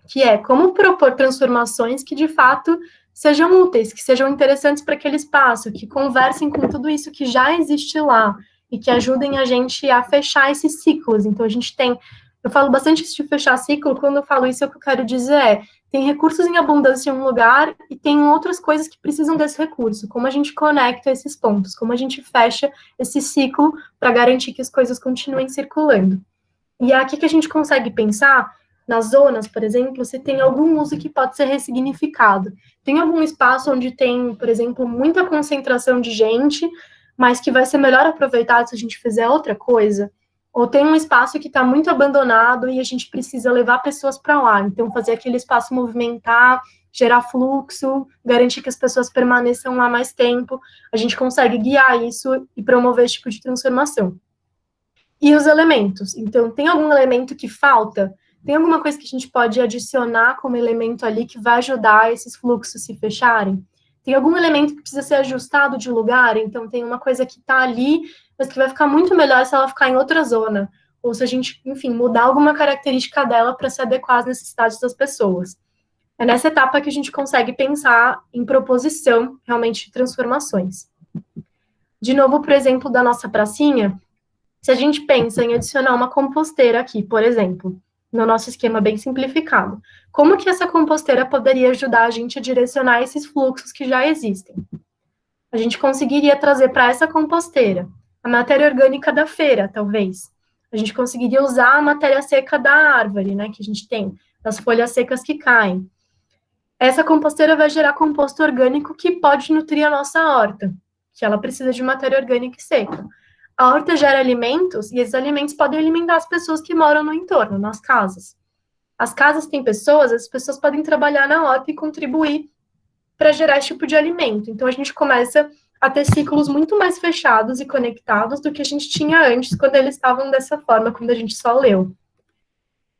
que é como propor transformações que, de fato, sejam úteis, que sejam interessantes para aquele espaço, que conversem com tudo isso que já existe lá e que ajudem a gente a fechar esses ciclos. Então, a gente tem... Eu falo bastante de fechar ciclo, quando eu falo isso, o que eu quero dizer é, tem recursos em abundância em um lugar e tem outras coisas que precisam desse recurso, como a gente conecta esses pontos, como a gente fecha esse ciclo para garantir que as coisas continuem circulando. E é aqui que a gente consegue pensar, nas zonas, por exemplo, se tem algum uso que pode ser ressignificado. Tem algum espaço onde tem, por exemplo, muita concentração de gente, mas que vai ser melhor aproveitado se a gente fizer outra coisa? Ou tem um espaço que está muito abandonado e a gente precisa levar pessoas para lá. Então, fazer aquele espaço movimentar, gerar fluxo, garantir que as pessoas permaneçam lá mais tempo. A gente consegue guiar isso e promover esse tipo de transformação. E os elementos. Então, tem algum elemento que falta? Tem alguma coisa que a gente pode adicionar como elemento ali que vai ajudar esses fluxos se fecharem? Tem algum elemento que precisa ser ajustado de lugar? Então, tem uma coisa que está ali, mas que vai ficar muito melhor se ela ficar em outra zona. Ou se a gente, enfim, mudar alguma característica dela para se adequar às necessidades das pessoas. É nessa etapa que a gente consegue pensar em proposição, realmente, de transformações. De novo, por exemplo, da nossa pracinha, se a gente pensa em adicionar uma composteira aqui, por exemplo, no nosso esquema bem simplificado, como que essa composteira poderia ajudar a gente a direcionar esses fluxos que já existem? A gente conseguiria trazer para essa composteira a matéria orgânica da feira, talvez. A gente conseguiria usar a matéria seca da árvore, né, que a gente tem, das folhas secas que caem. Essa composteira vai gerar composto orgânico que pode nutrir a nossa horta, que ela precisa de matéria orgânica e seca. A horta gera alimentos, e esses alimentos podem alimentar as pessoas que moram no entorno, nas casas. As casas têm pessoas, as pessoas podem trabalhar na horta e contribuir para gerar esse tipo de alimento. Então, a gente começa a ter ciclos muito mais fechados e conectados do que a gente tinha antes, quando eles estavam dessa forma, quando a gente só leu.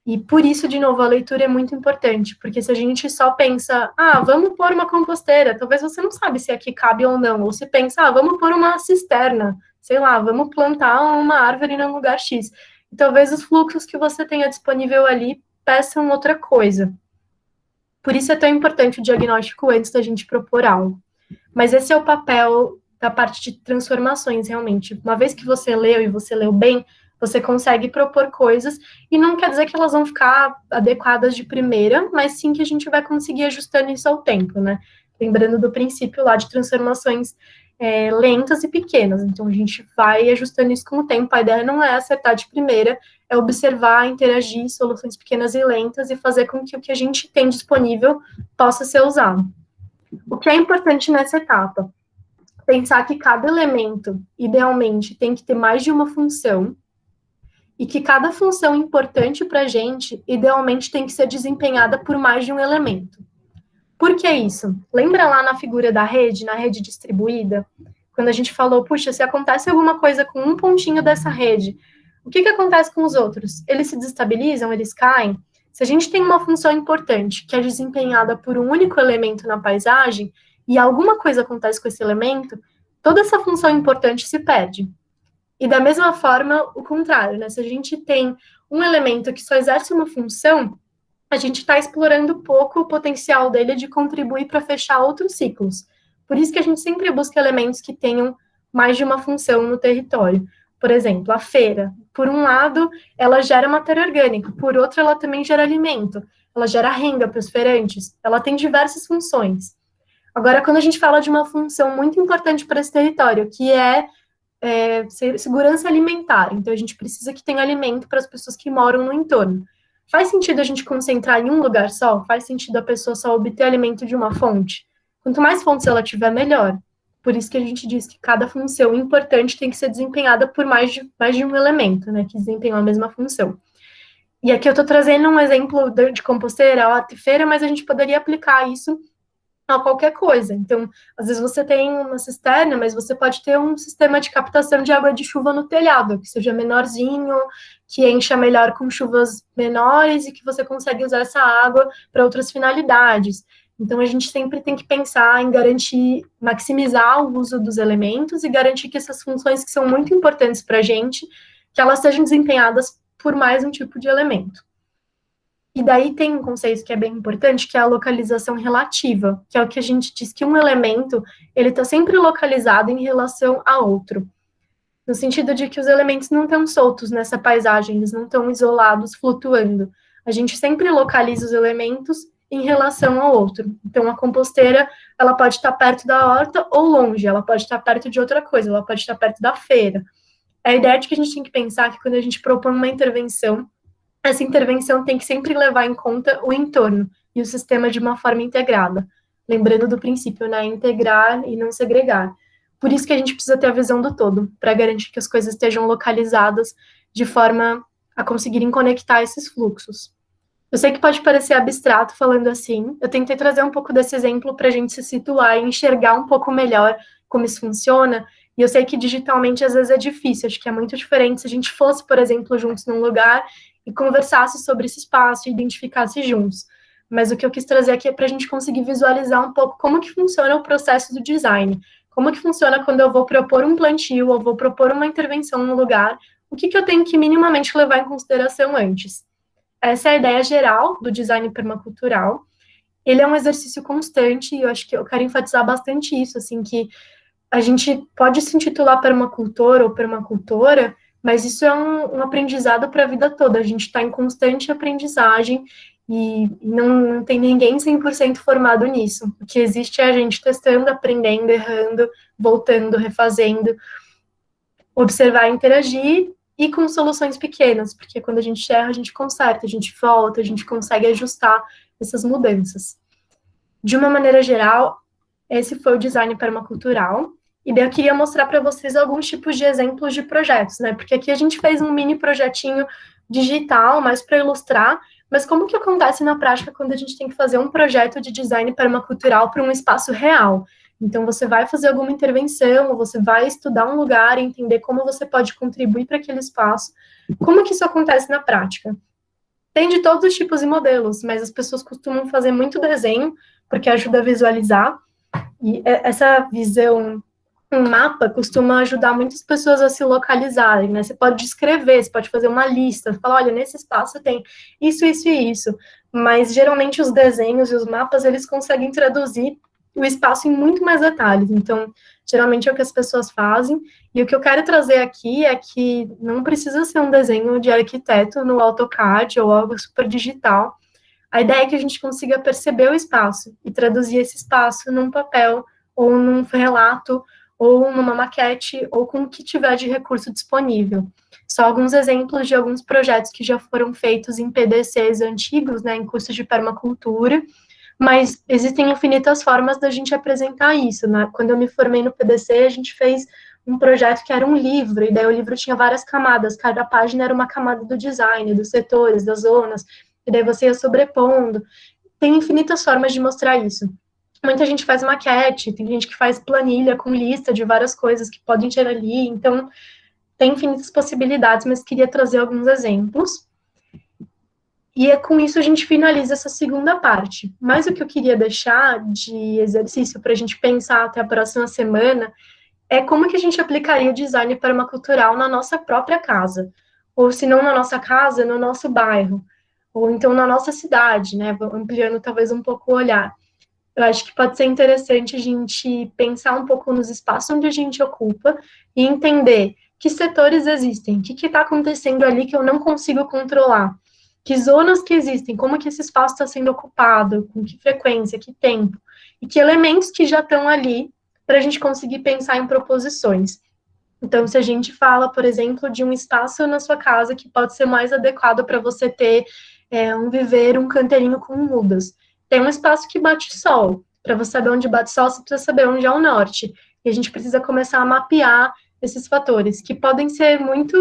E por isso, de novo, a leitura é muito importante, porque se a gente só pensa, vamos pôr uma composteira, talvez você não sabe se aqui cabe ou não, ou se pensa, vamos pôr uma cisterna, sei lá, vamos plantar uma árvore num lugar X. e talvez os fluxos que você tenha disponível ali peçam outra coisa. Por isso é tão importante o diagnóstico antes da gente propor algo. Mas esse é o papel da parte de transformações, realmente. Uma vez que você leu e você leu bem, você consegue propor coisas, e não quer dizer que elas vão ficar adequadas de primeira, mas sim que a gente vai conseguir ajustando isso ao tempo, né? Lembrando do princípio lá de transformações lentas e pequenas. Então, a gente vai ajustando isso com o tempo. A ideia não é acertar de primeira, é observar, interagir, soluções pequenas e lentas, e fazer com que o que a gente tem disponível possa ser usado. O que é importante nessa etapa? Pensar que cada elemento, idealmente, tem que ter mais de uma função, e que cada função importante para a gente, idealmente, tem que ser desempenhada por mais de um elemento. Por que isso? Lembra lá na figura da rede, na rede distribuída? Quando a gente falou, puxa, se acontece alguma coisa com um pontinho dessa rede, o que acontece com os outros? Eles se desestabilizam, eles caem? Se a gente tem uma função importante que é desempenhada por um único elemento na paisagem, e alguma coisa acontece com esse elemento, toda essa função importante se perde. E da mesma forma, o contrário, né? Se a gente tem um elemento que só exerce uma função, a gente está explorando pouco o potencial dele de contribuir para fechar outros ciclos. Por isso que a gente sempre busca elementos que tenham mais de uma função no território. Por exemplo, a feira. Por um lado, ela gera matéria orgânica, por outro, ela também gera alimento, ela gera renda para os feirantes, ela tem diversas funções. Agora, quando a gente fala de uma função muito importante para esse território, que é segurança alimentar, então a gente precisa que tenha alimento para as pessoas que moram no entorno. Faz sentido a gente concentrar em um lugar só? Faz sentido a pessoa só obter alimento de uma fonte? Quanto mais fontes ela tiver, melhor. Por isso que a gente diz que cada função importante tem que ser desempenhada por mais de um elemento, né, que desempenham a mesma função. E aqui eu estou trazendo um exemplo de composteira, horta e feira, mas a gente poderia aplicar isso a qualquer coisa. Então, às vezes você tem uma cisterna, mas você pode ter um sistema de captação de água de chuva no telhado, que seja menorzinho, que encha melhor com chuvas menores e que você consegue usar essa água para outras finalidades. Então, a gente sempre tem que pensar em garantir, maximizar o uso dos elementos e garantir que essas funções que são muito importantes para a gente, que elas sejam desempenhadas por mais um tipo de elemento. E daí tem um conceito que é bem importante, que é a localização relativa, que é o que a gente diz que um elemento, ele está sempre localizado em relação a outro. No sentido de que os elementos não estão soltos nessa paisagem, eles não estão isolados, flutuando. A gente sempre localiza os elementos em relação ao outro. Então, a composteira, ela pode estar perto da horta ou longe, ela pode estar perto de outra coisa, ela pode estar perto da feira. A ideia é de que a gente tem que pensar que quando a gente propõe uma intervenção, essa intervenção tem que sempre levar em conta o entorno e o sistema de uma forma integrada. Lembrando do princípio, né? Integrar e não segregar. Por isso que a gente precisa ter a visão do todo, para garantir que as coisas estejam localizadas de forma a conseguirem conectar esses fluxos. Eu sei que pode parecer abstrato falando assim, eu tentei trazer um pouco desse exemplo para a gente se situar e enxergar um pouco melhor como isso funciona, e eu sei que digitalmente às vezes é difícil, acho que é muito diferente se a gente fosse, por exemplo, juntos num lugar e conversasse sobre esse espaço e identificasse juntos. Mas o que eu quis trazer aqui é para a gente conseguir visualizar um pouco como que funciona o processo do design, como que funciona quando eu vou propor um plantio ou vou propor uma intervenção no lugar, o que eu tenho que minimamente levar em consideração antes. Essa é a ideia geral do design permacultural. Ele é um exercício constante e eu acho que eu quero enfatizar bastante isso, assim, que a gente pode se intitular permacultor ou permacultora, mas isso é um aprendizado para a vida toda. A gente está em constante aprendizagem e não tem ninguém 100% formado nisso. O que existe é a gente testando, aprendendo, errando, voltando, refazendo, observar, interagir e com soluções pequenas, porque quando a gente erra, a gente conserta, a gente volta, a gente consegue ajustar essas mudanças. De uma maneira geral, esse foi o design permacultural. E daí eu queria mostrar para vocês alguns tipos de exemplos de projetos, né? Porque aqui a gente fez um mini projetinho digital, mais para ilustrar, mas como que acontece na prática quando a gente tem que fazer um projeto de design permacultural para um espaço real? Então, você vai fazer alguma intervenção, ou você vai estudar um lugar, entender como você pode contribuir para aquele espaço. Como que isso acontece na prática? Tem de todos os tipos e modelos, mas as pessoas costumam fazer muito desenho, porque ajuda a visualizar. E essa visão um mapa costuma ajudar muitas pessoas a se localizarem, né? Você pode descrever, você pode fazer uma lista, falar, olha, nesse espaço tem isso, isso e isso. Mas geralmente os desenhos e os mapas, eles conseguem traduzir o espaço em muito mais detalhes. Então, geralmente é o que as pessoas fazem. E o que eu quero trazer aqui é que não precisa ser um desenho de arquiteto no AutoCAD ou algo super digital. A ideia é que a gente consiga perceber o espaço e traduzir esse espaço num papel ou num relato ou numa maquete, ou com o que tiver de recurso disponível. Só alguns exemplos de alguns projetos que já foram feitos em PDCs antigos, né, em cursos de permacultura, mas existem infinitas formas da gente apresentar isso, né? Quando eu me formei no PDC, a gente fez um projeto que era um livro, e daí o livro tinha várias camadas, cada página era uma camada do design, dos setores, das zonas, e daí você ia sobrepondo. Tem infinitas formas de mostrar isso. Muita gente faz maquete, tem gente que faz planilha com lista de várias coisas que podem ter ali, então tem infinitas possibilidades, mas queria trazer alguns exemplos. E é com isso a gente finaliza essa segunda parte. Mas o que eu queria deixar de exercício para a gente pensar até a próxima semana é como que a gente aplicaria o design permacultural na nossa própria casa. Ou se não na nossa casa, no nosso bairro. Ou então na nossa cidade, né? Ampliando talvez um pouco o olhar. Eu acho que pode ser interessante a gente pensar um pouco nos espaços onde a gente ocupa e entender que setores existem, o que está acontecendo ali que eu não consigo controlar, que zonas que existem, como que esse espaço está sendo ocupado, com que frequência, que tempo, e que elementos que já estão ali para a gente conseguir pensar em proposições. Então, se a gente fala, por exemplo, de um espaço na sua casa que pode ser mais adequado para você ter um viveiro, um canteirinho com mudas. Tem um espaço que bate sol. Para você saber onde bate sol, você precisa saber onde é o norte. E a gente precisa começar a mapear esses fatores, que podem ser muito.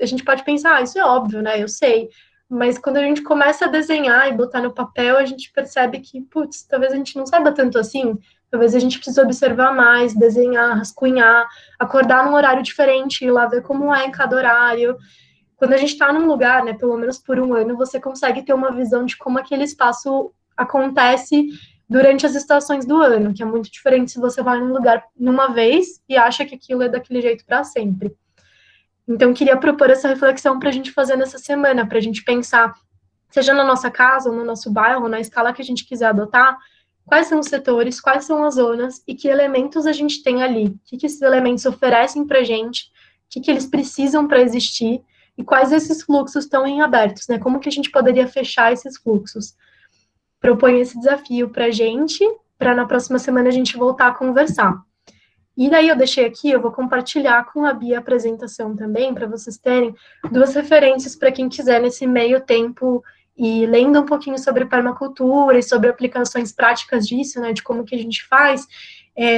A gente pode pensar, ah, isso é óbvio, né? Eu sei. Mas quando a gente começa a desenhar e botar no papel, a gente percebe que, putz, talvez a gente não saiba tanto assim. Talvez a gente precise observar mais, desenhar, rascunhar, acordar num horário diferente, ir lá ver como é em cada horário. Quando a gente está num lugar, né, pelo menos por um ano, você consegue ter uma visão de como aquele espaço acontece durante as estações do ano, que é muito diferente se você vai num lugar numa vez e acha que aquilo é daquele jeito para sempre. Então, queria propor essa reflexão para a gente fazer nessa semana, para a gente pensar, seja na nossa casa ou no nosso bairro, na escala que a gente quiser adotar, quais são os setores, quais são as zonas e que elementos a gente tem ali, o que esses elementos oferecem para a gente, o que eles precisam para existir e quais esses fluxos estão em abertos, né? Como que a gente poderia fechar esses fluxos? Proponho esse desafio para a gente, para na próxima semana a gente voltar a conversar. E daí eu deixei aqui, eu vou compartilhar com a Bia a apresentação também, para vocês terem duas referências para quem quiser nesse meio tempo e lendo um pouquinho sobre permacultura e sobre aplicações práticas disso, né, de como que a gente faz.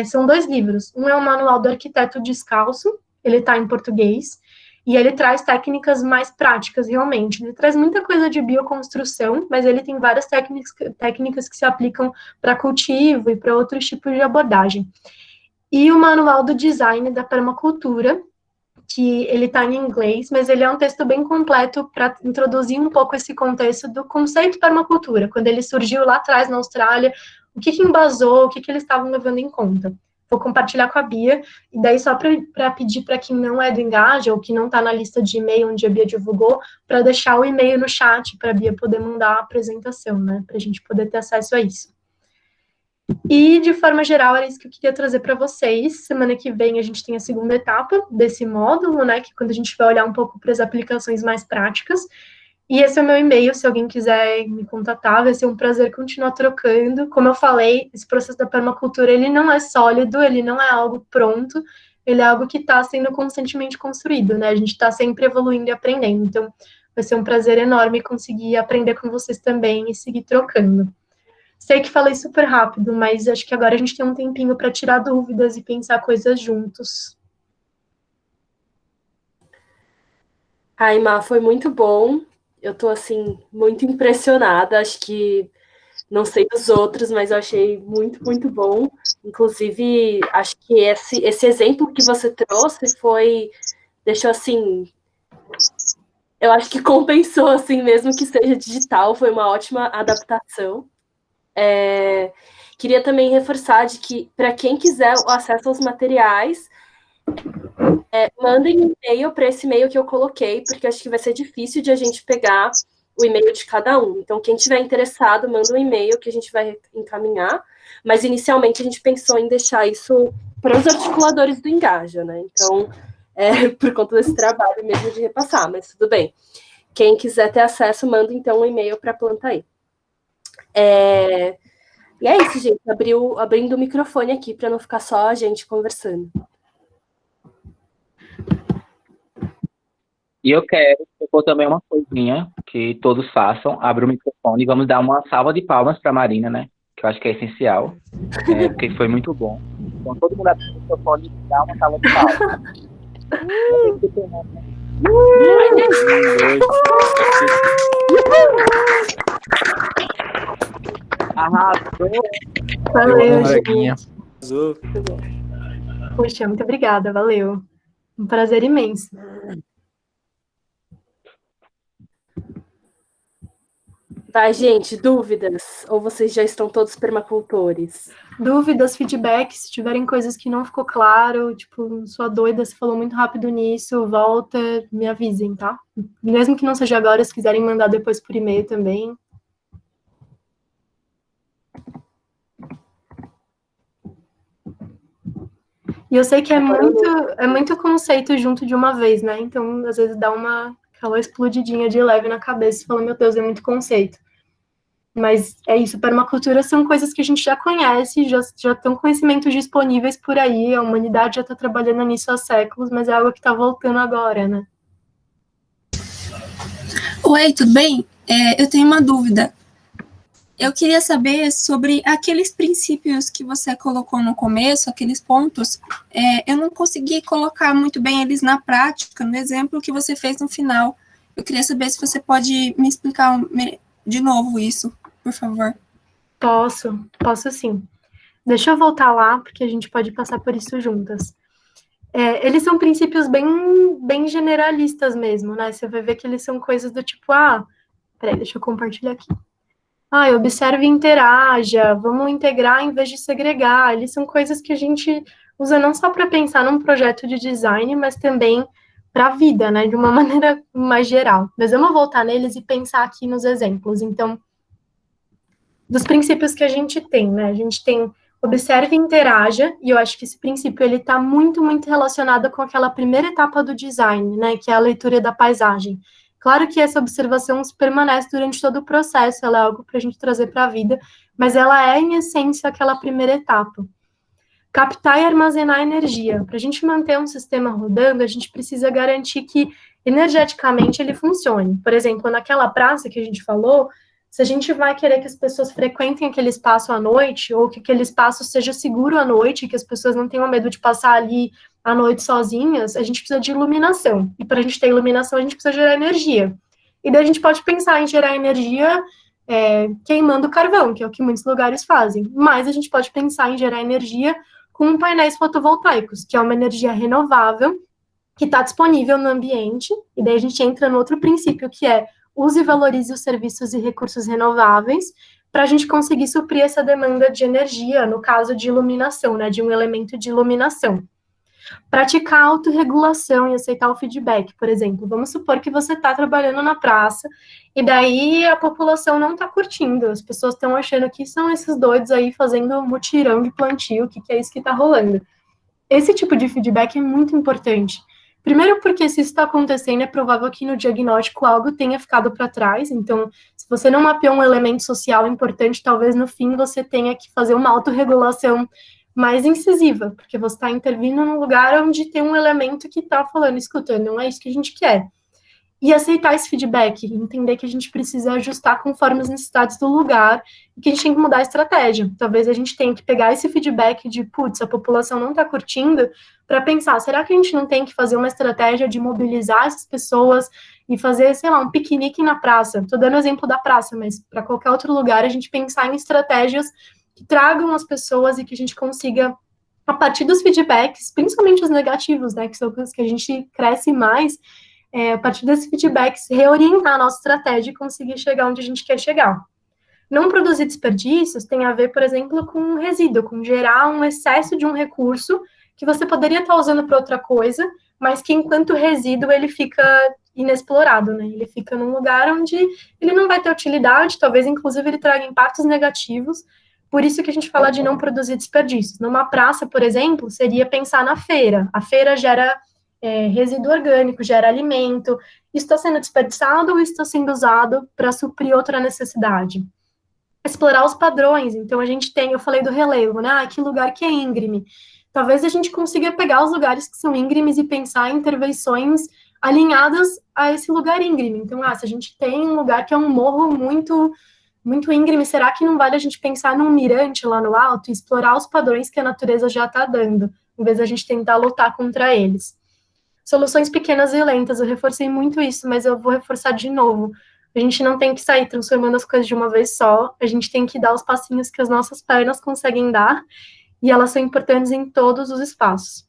São dois livros. Um é o Manual do Arquiteto Descalço, ele está em português, e ele traz técnicas mais práticas, realmente. Ele traz muita coisa de bioconstrução, mas ele tem várias técnicas que se aplicam para cultivo e para outros tipos de abordagem. E o Manual do Design da Permacultura, que ele está em inglês, mas ele é um texto bem completo para introduzir um pouco esse contexto do conceito de permacultura, quando ele surgiu lá atrás na Austrália, o que embasou, o que eles estavam levando em conta. Vou compartilhar com a Bia, e daí só para pedir para quem não é do Engaja, ou que não está na lista de e-mail onde a Bia divulgou, para deixar o e-mail no chat, para a Bia poder mandar a apresentação, né, para a gente poder ter acesso a isso. E, de forma geral, era isso que eu queria trazer para vocês. Semana que vem a gente tem a segunda etapa desse módulo, né, que é quando a gente vai olhar um pouco para as aplicações mais práticas. E esse é o meu e-mail, se alguém quiser me contatar, vai ser um prazer continuar trocando. Como eu falei, esse processo da permacultura, ele não é sólido, ele não é algo pronto, ele é algo que está sendo constantemente construído, né? A gente está sempre evoluindo e aprendendo. Então, vai ser um prazer enorme conseguir aprender com vocês também e seguir trocando. Sei que falei super rápido, mas acho que agora a gente tem um tempinho para tirar dúvidas e pensar coisas juntos. Ai, Má, foi muito bom. Eu tô, assim, muito impressionada. Acho que, não sei dos outros, mas eu achei muito, muito bom. Inclusive, acho que esse exemplo que você trouxe deixou, assim, eu acho que compensou, assim, mesmo que seja digital. Foi uma ótima adaptação. queria também reforçar de que, para quem quiser o acesso aos materiais, mandem um e-mail para esse e-mail que eu coloquei, porque acho que vai ser difícil de a gente pegar o e-mail de cada um. Então, quem tiver interessado, manda um e-mail que a gente vai encaminhar. Mas, inicialmente, a gente pensou em deixar isso para os articuladores do Engaja, né? Então, por conta desse trabalho mesmo de repassar, mas tudo bem. Quem quiser ter acesso, manda, então, um e-mail para a planta aí. E é isso, gente. Abrindo o microfone aqui para não ficar só a gente conversando. E eu quero propor também uma coisinha que todos façam, abre o microfone e vamos dar uma salva de palmas para a Marina, né? Que eu acho que é essencial, porque foi muito bom. Então todo mundo abre o microfone e dá uma salva de palmas. Arrasou! Valeu, gente. Poxa, muito obrigada, valeu. Um prazer imenso. Tá, gente, dúvidas? Ou vocês já estão todos permacultores? Dúvidas, feedbacks, se tiverem coisas que não ficou claro, tipo, sua doida, você falou muito rápido nisso, volta, me avisem, tá? Mesmo que não seja agora, se quiserem mandar depois por e-mail também. E eu sei que é muito conceito junto de uma vez, né? Então, às vezes dá aquela explodidinha de leve na cabeça, falando, meu Deus, é muito conceito. Mas é isso, permacultura são coisas que a gente já conhece, já estão conhecimentos disponíveis por aí, a humanidade já está trabalhando nisso há séculos, mas é algo que está voltando agora, né? Oi, tudo bem? Eu tenho uma dúvida. Eu queria saber sobre aqueles princípios que você colocou no começo, aqueles pontos. Eu não consegui colocar muito bem eles na prática, no exemplo que você fez no final. Eu queria saber se você pode me explicar de novo isso, por favor. Posso sim. Deixa eu voltar lá, porque a gente pode passar por isso juntas. Eles são princípios bem generalistas mesmo, né? Você vai ver que eles são coisas do tipo, peraí, deixa eu compartilhar aqui. Observe e interaja, vamos integrar em vez de segregar. Eles são coisas que a gente usa não só para pensar num projeto de design, mas também para a vida, né? De uma maneira mais geral. Mas vamos voltar neles e pensar aqui nos exemplos. Então, dos princípios que a gente tem, né? A gente tem observe e interaja, e eu acho que esse princípio ele está muito, muito relacionado com aquela primeira etapa do design, né? Que é a leitura da paisagem. Claro que essa observação permanece durante todo o processo, ela é algo para a gente trazer para a vida, mas ela é, em essência, aquela primeira etapa. Captar e armazenar energia. Para a gente manter um sistema rodando, a gente precisa garantir que, energeticamente, ele funcione. Por exemplo, naquela praça que a gente falou, se a gente vai querer que as pessoas frequentem aquele espaço à noite, ou que aquele espaço seja seguro à noite, que as pessoas não tenham medo de passar ali à noite sozinhas, a gente precisa de iluminação. E para a gente ter iluminação, a gente precisa gerar energia. E daí a gente pode pensar em gerar energia queimando carvão, que é o que muitos lugares fazem. Mas a gente pode pensar em gerar energia com painéis fotovoltaicos, que é uma energia renovável, que está disponível no ambiente. E daí a gente entra no outro princípio, que é use e valorize os serviços e recursos renováveis, para a gente conseguir suprir essa demanda de energia, no caso de iluminação, né, de um elemento de iluminação. Praticar a autorregulação e aceitar o feedback, por exemplo. Vamos supor que você está trabalhando na praça e daí a população não está curtindo, as pessoas estão achando que são esses doidos aí fazendo mutirão de plantio, o que é isso que está rolando. Esse tipo de feedback é muito importante. Primeiro porque se isso está acontecendo, é provável que no diagnóstico algo tenha ficado para trás, então se você não mapeou um elemento social importante, talvez no fim você tenha que fazer uma autorregulação mais incisiva, porque você está intervindo num lugar onde tem um elemento que está falando, escuta, não é isso que a gente quer. E aceitar esse feedback, entender que a gente precisa ajustar conforme as necessidades do lugar e que a gente tem que mudar a estratégia. Talvez a gente tenha que pegar esse feedback de, putz, a população não está curtindo, para pensar, será que a gente não tem que fazer uma estratégia de mobilizar essas pessoas e fazer, sei lá, um piquenique na praça? Estou dando exemplo da praça, mas para qualquer outro lugar, a gente pensar em estratégias que tragam as pessoas e que a gente consiga, a partir dos feedbacks, principalmente os negativos, né, que são coisas que a gente cresce mais, a partir desse feedback, reorientar a nossa estratégia e conseguir chegar onde a gente quer chegar. Não produzir desperdícios tem a ver, por exemplo, com resíduo, com gerar um excesso de um recurso que você poderia estar usando para outra coisa, mas que enquanto resíduo ele fica inexplorado, né? Ele fica num lugar onde ele não vai ter utilidade, talvez inclusive ele traga impactos negativos. Por isso que a gente fala de não produzir desperdícios. Numa praça, por exemplo, seria pensar na feira. A feira gera resíduo orgânico, gera alimento. Isso está sendo desperdiçado ou está sendo usado para suprir outra necessidade? Explorar os padrões. Então, a gente tem, eu falei do relevo, né? Que lugar que é íngreme. Talvez a gente consiga pegar os lugares que são íngremes e pensar em intervenções alinhadas a esse lugar íngreme. Então, se a gente tem um lugar que é um morro muito íngreme, será que não vale a gente pensar num mirante lá no alto e explorar os padrões que a natureza já está dando, em vez de a gente tentar lutar contra eles? Soluções pequenas e lentas, eu reforcei muito isso, mas eu vou reforçar de novo. A gente não tem que sair transformando as coisas de uma vez só, a gente tem que dar os passinhos que as nossas pernas conseguem dar, e elas são importantes em todos os espaços.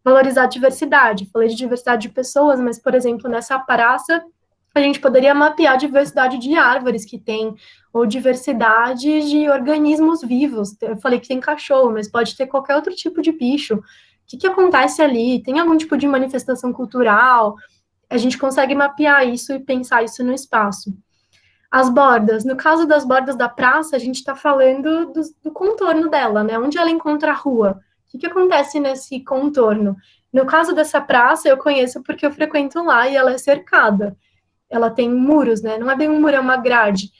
Valorizar a diversidade, falei de diversidade de pessoas, mas, por exemplo, nessa praça, a gente poderia mapear a diversidade de árvores que tem, ou diversidade de organismos vivos. Eu falei que tem cachorro, mas pode ter qualquer outro tipo de bicho. O que acontece ali? Tem algum tipo de manifestação cultural? A gente consegue mapear isso e pensar isso no espaço. As bordas. No caso das bordas da praça, a gente está falando do contorno dela, né? Onde ela encontra a rua. O que acontece nesse contorno? No caso dessa praça, eu conheço porque eu frequento lá e ela é cercada. Ela tem muros, né? Não é bem um muro, é uma grade.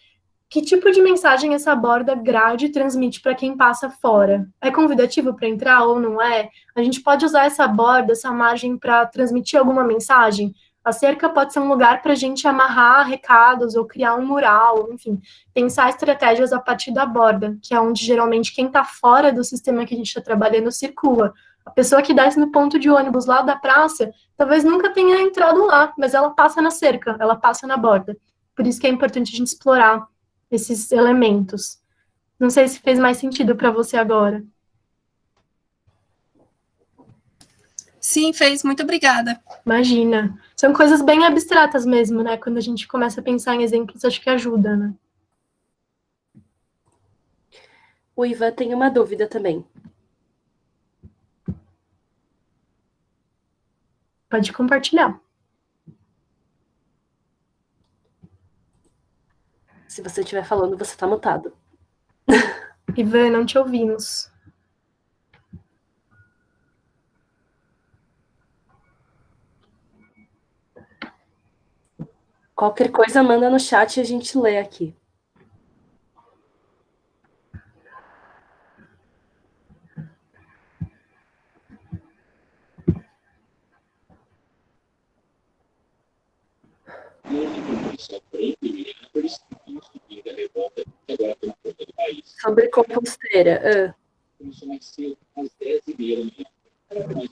Que tipo de mensagem essa borda grade transmite para quem passa fora? É convidativo para entrar ou não é? A gente pode usar essa borda, essa margem para transmitir alguma mensagem? A cerca pode ser um lugar para a gente amarrar recados ou criar um mural, enfim, pensar estratégias a partir da borda, que é onde geralmente quem está fora do sistema que a gente está trabalhando circula. A pessoa que desce no ponto de ônibus lá da praça, talvez nunca tenha entrado lá, mas ela passa na cerca, ela passa na borda. Por isso que é importante a gente explorar esses elementos. Não sei se fez mais sentido para você agora. Sim, fez. Muito obrigada. Imagina. São coisas bem abstratas mesmo, né? Quando a gente começa a pensar em exemplos, acho que ajuda, né? O Ivan tem uma dúvida também. Pode compartilhar. Se você estiver falando, você está mutado. Ivan, não te ouvimos. Qualquer coisa, manda no chat e a gente lê aqui. Sobre composteira. Começou mais cedo, às 10h30 da manhã.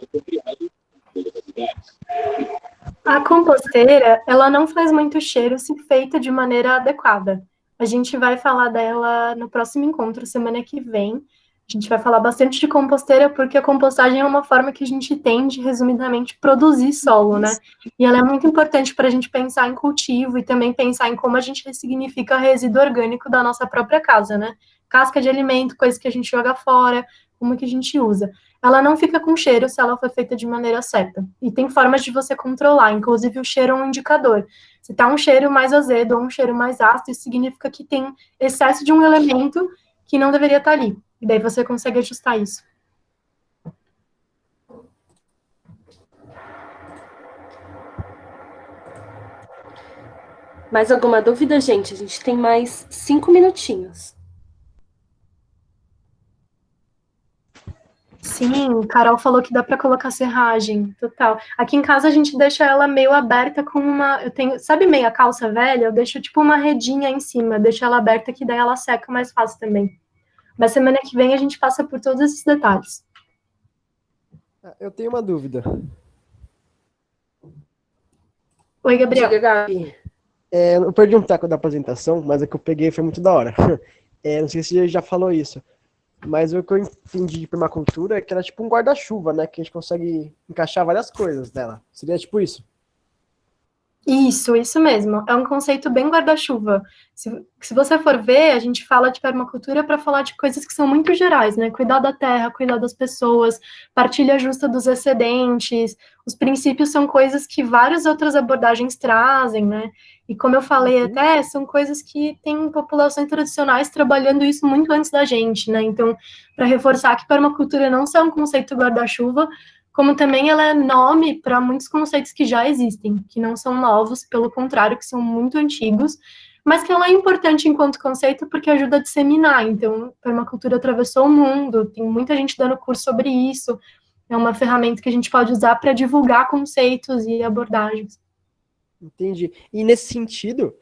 A composteira, ela não faz muito cheiro se feita de maneira adequada. A gente vai falar dela no próximo encontro, semana que vem. A gente vai falar bastante de composteira, porque a compostagem é uma forma que a gente tem de, resumidamente, produzir solo, né? E ela é muito importante para a gente pensar em cultivo e também pensar em como a gente ressignifica resíduo orgânico da nossa própria casa, né? Casca de alimento, coisa que a gente joga fora, como que a gente usa. Ela não fica com cheiro se ela for feita de maneira certa. E tem formas de você controlar, inclusive o cheiro é um indicador. Se tá um cheiro mais azedo ou um cheiro mais ácido, isso significa que tem excesso de um elemento que não deveria estar ali. E daí você consegue ajustar isso. Mais alguma dúvida, gente? A gente tem mais 5 minutinhos. Sim, Carol falou que dá para colocar serragem, total. Aqui em casa a gente deixa ela meio aberta com uma, eu tenho, sabe meia calça velha? Eu deixo tipo uma redinha em cima, deixo ela aberta que daí ela seca mais fácil também. Mas semana que vem a gente passa por todos esses detalhes. Eu tenho uma dúvida. Oi, Gabriel. Diga, Gabi. Eu perdi um taco da apresentação, mas a que eu peguei foi muito da hora. Não sei se você já falou isso, mas o que eu entendi de permacultura é que ela é tipo um guarda-chuva, né? Que a gente consegue encaixar várias coisas nela. Seria tipo isso? Isso mesmo. É um conceito bem guarda-chuva. Se você for ver, a gente fala de permacultura para falar de coisas que são muito gerais, né? Cuidar da terra, cuidar das pessoas, partilha justa dos excedentes. Os princípios são coisas que várias outras abordagens trazem, né? E como eu falei até, são coisas que tem populações tradicionais trabalhando isso muito antes da gente, né? Então, para reforçar que permacultura não só é um conceito guarda-chuva, como também ela é nome para muitos conceitos que já existem, que não são novos, pelo contrário, que são muito antigos, mas que ela é importante enquanto conceito porque ajuda a disseminar. Então, permacultura atravessou o mundo, tem muita gente dando curso sobre isso, é uma ferramenta que a gente pode usar para divulgar conceitos e abordagens. Entendi. E nesse sentido,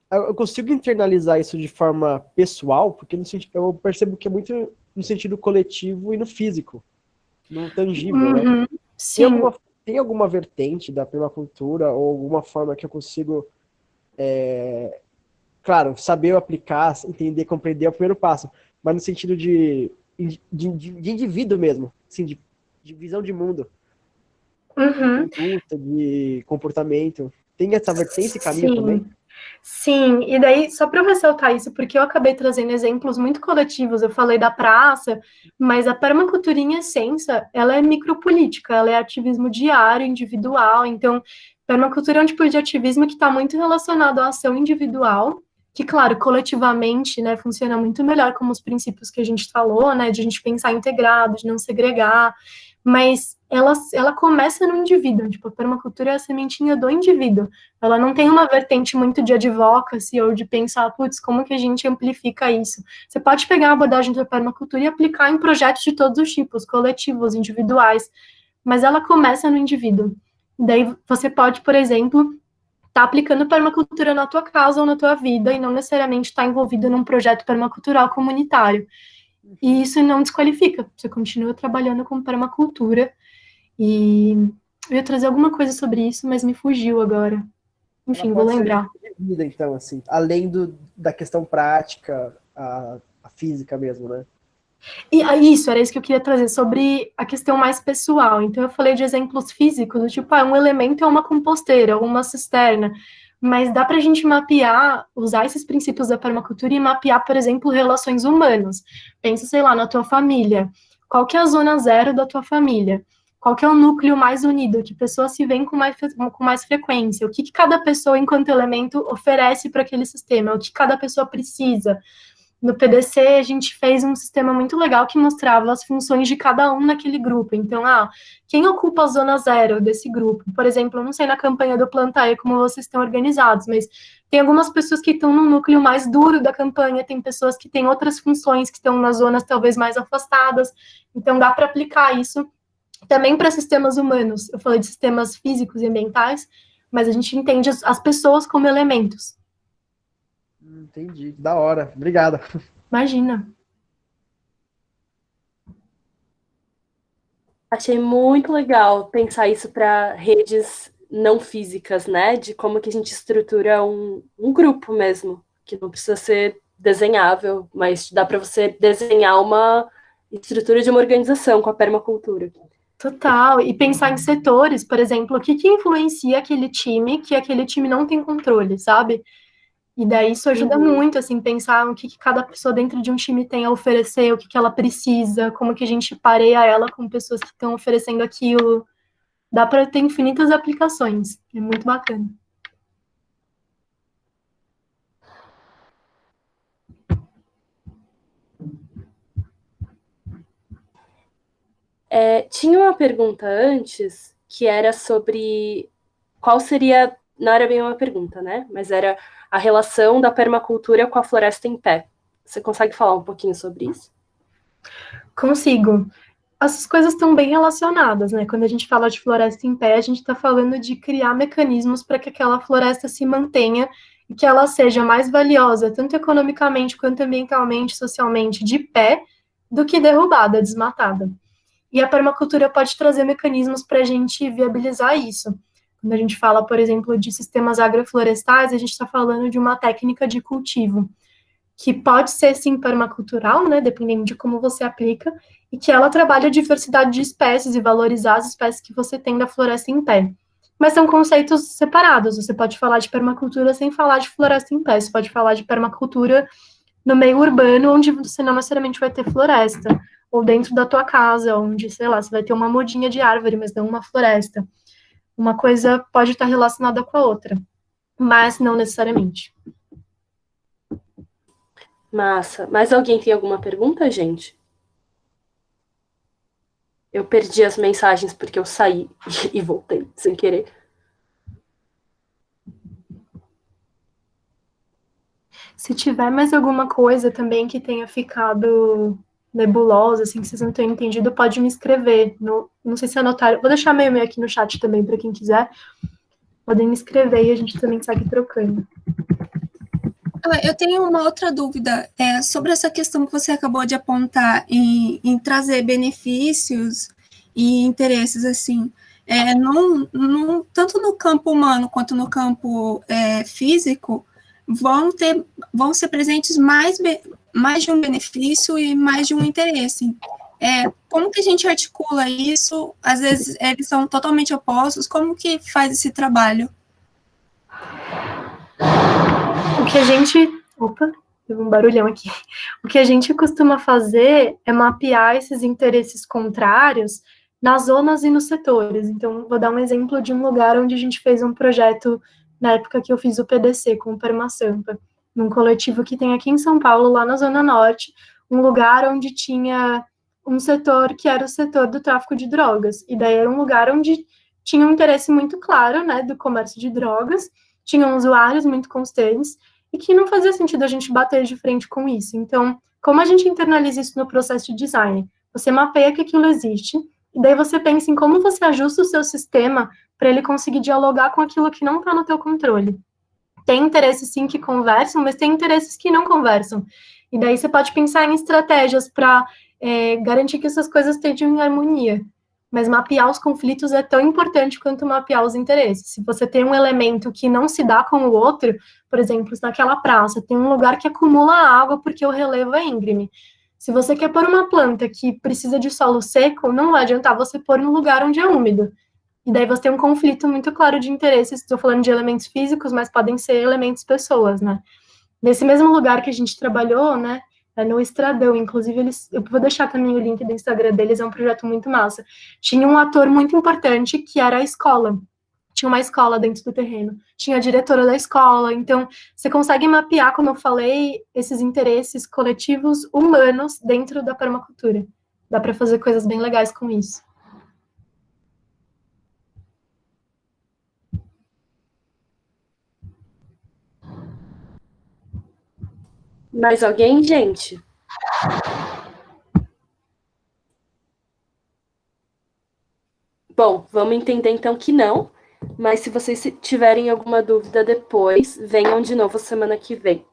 eu consigo internalizar isso de forma pessoal, porque eu percebo que é muito no sentido coletivo e no físico, no tangível, né? Sim. Tem alguma vertente da permacultura ou alguma forma que eu consigo, claro, saber aplicar, entender, compreender é o primeiro passo, mas no sentido de indivíduo mesmo, assim, de visão de mundo, de conduta, de comportamento. Tem essa vertente, esse caminho também? Sim, e daí, só para eu ressaltar isso, porque eu acabei trazendo exemplos muito coletivos, eu falei da praça, mas a permacultura, em essência, ela é micropolítica, ela é ativismo diário, individual, então, permacultura é um tipo de ativismo que está muito relacionado à ação individual, que, claro, coletivamente, né, funciona muito melhor como os princípios que a gente falou, né, de a gente pensar integrado, de não segregar, mas ela começa no indivíduo, tipo, a permacultura é a sementinha do indivíduo, ela não tem uma vertente muito de advocacy ou de pensar, putz, como que a gente amplifica isso? Você pode pegar a abordagem da permacultura e aplicar em projetos de todos os tipos, coletivos, individuais, mas ela começa no indivíduo. Daí você pode, por exemplo, estar aplicando permacultura na tua casa ou na tua vida e não necessariamente estar envolvido num projeto permacultural comunitário. E isso não desqualifica, você continua trabalhando com permacultura. E eu ia trazer alguma coisa sobre isso, mas me fugiu agora. Enfim, vou lembrar. De vida, então, assim, além da questão prática, a física mesmo, né? E isso, era isso que eu queria trazer, sobre a questão mais pessoal. Então, eu falei de exemplos físicos, tipo, um elemento é uma composteira, ou uma cisterna, mas dá para a gente mapear, usar esses princípios da permacultura e mapear, por exemplo, relações humanas. Pensa, sei lá, na tua família. Qual que é a zona zero da tua família? Qual que é o núcleo mais unido? Que pessoas se veem com mais frequência? O que cada pessoa, enquanto elemento, oferece para aquele sistema? O que cada pessoa precisa? No PDC, a gente fez um sistema muito legal que mostrava as funções de cada um naquele grupo. Então, quem ocupa a zona zero desse grupo? Por exemplo, eu não sei na campanha do Plantae como vocês estão organizados, mas tem algumas pessoas que estão no núcleo mais duro da campanha, tem pessoas que têm outras funções que estão nas zonas talvez mais afastadas. Então, dá para aplicar isso também para sistemas humanos. Eu falei de sistemas físicos e ambientais, mas a gente entende as pessoas como elementos. Entendi, da hora. Obrigada. Imagina. Achei muito legal pensar isso para redes não físicas, né? De como que a gente estrutura um grupo mesmo, que não precisa ser desenhável, mas dá para você desenhar uma estrutura de uma organização com a permacultura. Total, e pensar em setores, por exemplo, o que influencia aquele time, que aquele time não tem controle, sabe? E daí isso ajuda muito, assim, pensar o que cada pessoa dentro de um time tem a oferecer, o que ela precisa, como que a gente pareia ela com pessoas que estão oferecendo aquilo. Dá para ter infinitas aplicações, é muito bacana. Tinha uma pergunta antes, que era sobre qual seria, não era bem uma pergunta, né? Mas era a relação da permacultura com a floresta em pé. Você consegue falar um pouquinho sobre isso? Consigo. Essas coisas estão bem relacionadas, né? Quando a gente fala de floresta em pé, a gente está falando de criar mecanismos para que aquela floresta se mantenha e que ela seja mais valiosa, tanto economicamente quanto ambientalmente, socialmente, de pé, do que derrubada, desmatada. E a permacultura pode trazer mecanismos para a gente viabilizar isso. Quando a gente fala, por exemplo, de sistemas agroflorestais, a gente está falando de uma técnica de cultivo, que pode ser, sim, permacultural, né, dependendo de como você aplica, e que ela trabalha a diversidade de espécies e valorizar as espécies que você tem da floresta em pé. mas são conceitos separados. Você pode falar de permacultura sem falar de floresta em pé. Você pode falar de permacultura no meio urbano, onde você não necessariamente vai ter floresta, ou dentro da tua casa, onde, sei lá, você vai ter uma mudinha de árvore, mas não uma floresta. Uma coisa pode estar relacionada com a outra, mas não necessariamente. Massa. Mais alguém tem alguma pergunta, gente? Eu perdi as mensagens porque eu saí e voltei sem querer. Se tiver mais alguma coisa também que tenha ficado nebulosa, assim, que vocês não tenham entendido, pode me escrever. Não sei se anotaram. Vou deixar meu e-mail aqui no chat também, para quem quiser. Podem me escrever e a gente também segue trocando. Eu tenho uma outra dúvida sobre essa questão que você acabou de apontar em trazer benefícios e interesses, assim, tanto no campo humano quanto no campo físico, vão ser presentes mais de um benefício e mais de um interesse. Como que a gente articula isso? Às vezes eles são totalmente opostos. Como que faz esse trabalho? O que a gente... Opa, teve um barulhão aqui. O que a gente costuma fazer é mapear esses interesses contrários nas zonas e nos setores. Então, vou dar um exemplo de um lugar onde a gente fez um projeto na época que eu fiz o PDC com o Permasampa, num coletivo que tem aqui em São Paulo, lá na Zona Norte, um lugar onde tinha um setor que era o setor do tráfico de drogas. E daí era um lugar onde tinha um interesse muito claro, né, do comércio de drogas, tinham usuários muito constantes, e que não fazia sentido a gente bater de frente com isso. Então, como a gente internaliza isso no processo de design? Você mapeia que aquilo existe, e daí você pensa em como você ajusta o seu sistema para ele conseguir dialogar com aquilo que não está no teu controle. Tem interesses, sim, que conversam, mas tem interesses que não conversam. E daí você pode pensar em estratégias para garantir que essas coisas estejam em harmonia. Mas mapear os conflitos é tão importante quanto mapear os interesses. Se você tem um elemento que não se dá com o outro, por exemplo, naquela praça, tem um lugar que acumula água porque o relevo é íngreme. Se você quer pôr uma planta que precisa de solo seco, não vai adiantar você pôr no lugar onde é úmido. E daí você tem um conflito muito claro de interesses. Estou falando de elementos físicos, mas podem ser elementos pessoas, né? Nesse mesmo lugar que a gente trabalhou, né, no Estradão, inclusive, eu vou deixar também o link do Instagram deles, é um projeto muito massa. Tinha um ator muito importante que era a escola. Tinha uma escola dentro do terreno, tinha a diretora da escola, então você consegue mapear, como eu falei, esses interesses coletivos humanos dentro da permacultura. Dá para fazer coisas bem legais com isso. Mais alguém, gente? Bom, vamos entender então que não, mas se vocês tiverem alguma dúvida depois, venham de novo semana que vem.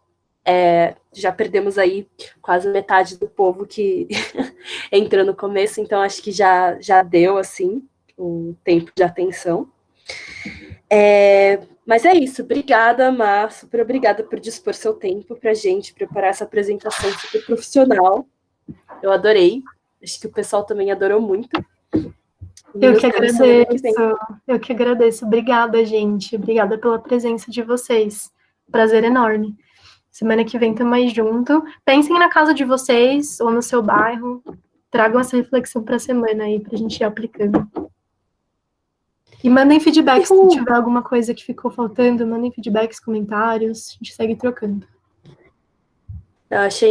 Já perdemos aí quase metade do povo que entrou no começo, então acho que já deu, assim, o tempo de atenção. Mas é isso, obrigada, Mar, super obrigada por dispor seu tempo para a gente preparar essa apresentação super profissional. Eu adorei, acho que o pessoal também adorou muito. Eu que agradeço. Obrigada, gente. Obrigada pela presença de vocês. Prazer enorme. Semana que vem estamos aí junto. Pensem na casa de vocês ou no seu bairro. Tragam essa reflexão para a semana aí, para a gente ir aplicando. E mandem feedbacks se tiver alguma coisa que ficou faltando. Mandem feedbacks, comentários. A gente segue trocando. Eu achei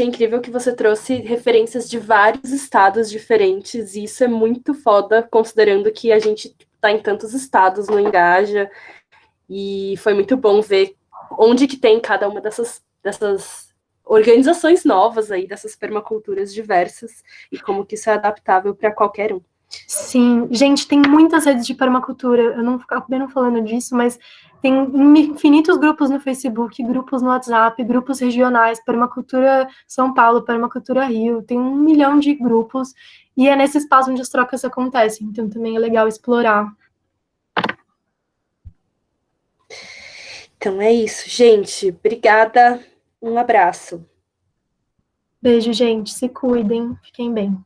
incrível que você trouxe referências de vários estados diferentes, e isso é muito foda, considerando que a gente está em tantos estados no Engaja, e foi muito bom ver onde que tem cada uma dessas organizações novas aí, dessas permaculturas diversas, e como que isso é adaptável para qualquer um. Sim, gente, tem muitas redes de permacultura, eu não acabei não falando disso, mas tem infinitos grupos no Facebook, grupos no WhatsApp, grupos regionais, Permacultura São Paulo, Permacultura Rio, tem 1 milhão de grupos, e é nesse espaço onde as trocas acontecem, então também é legal explorar. Então é isso, gente, obrigada, um abraço. Beijo, gente, se cuidem, fiquem bem.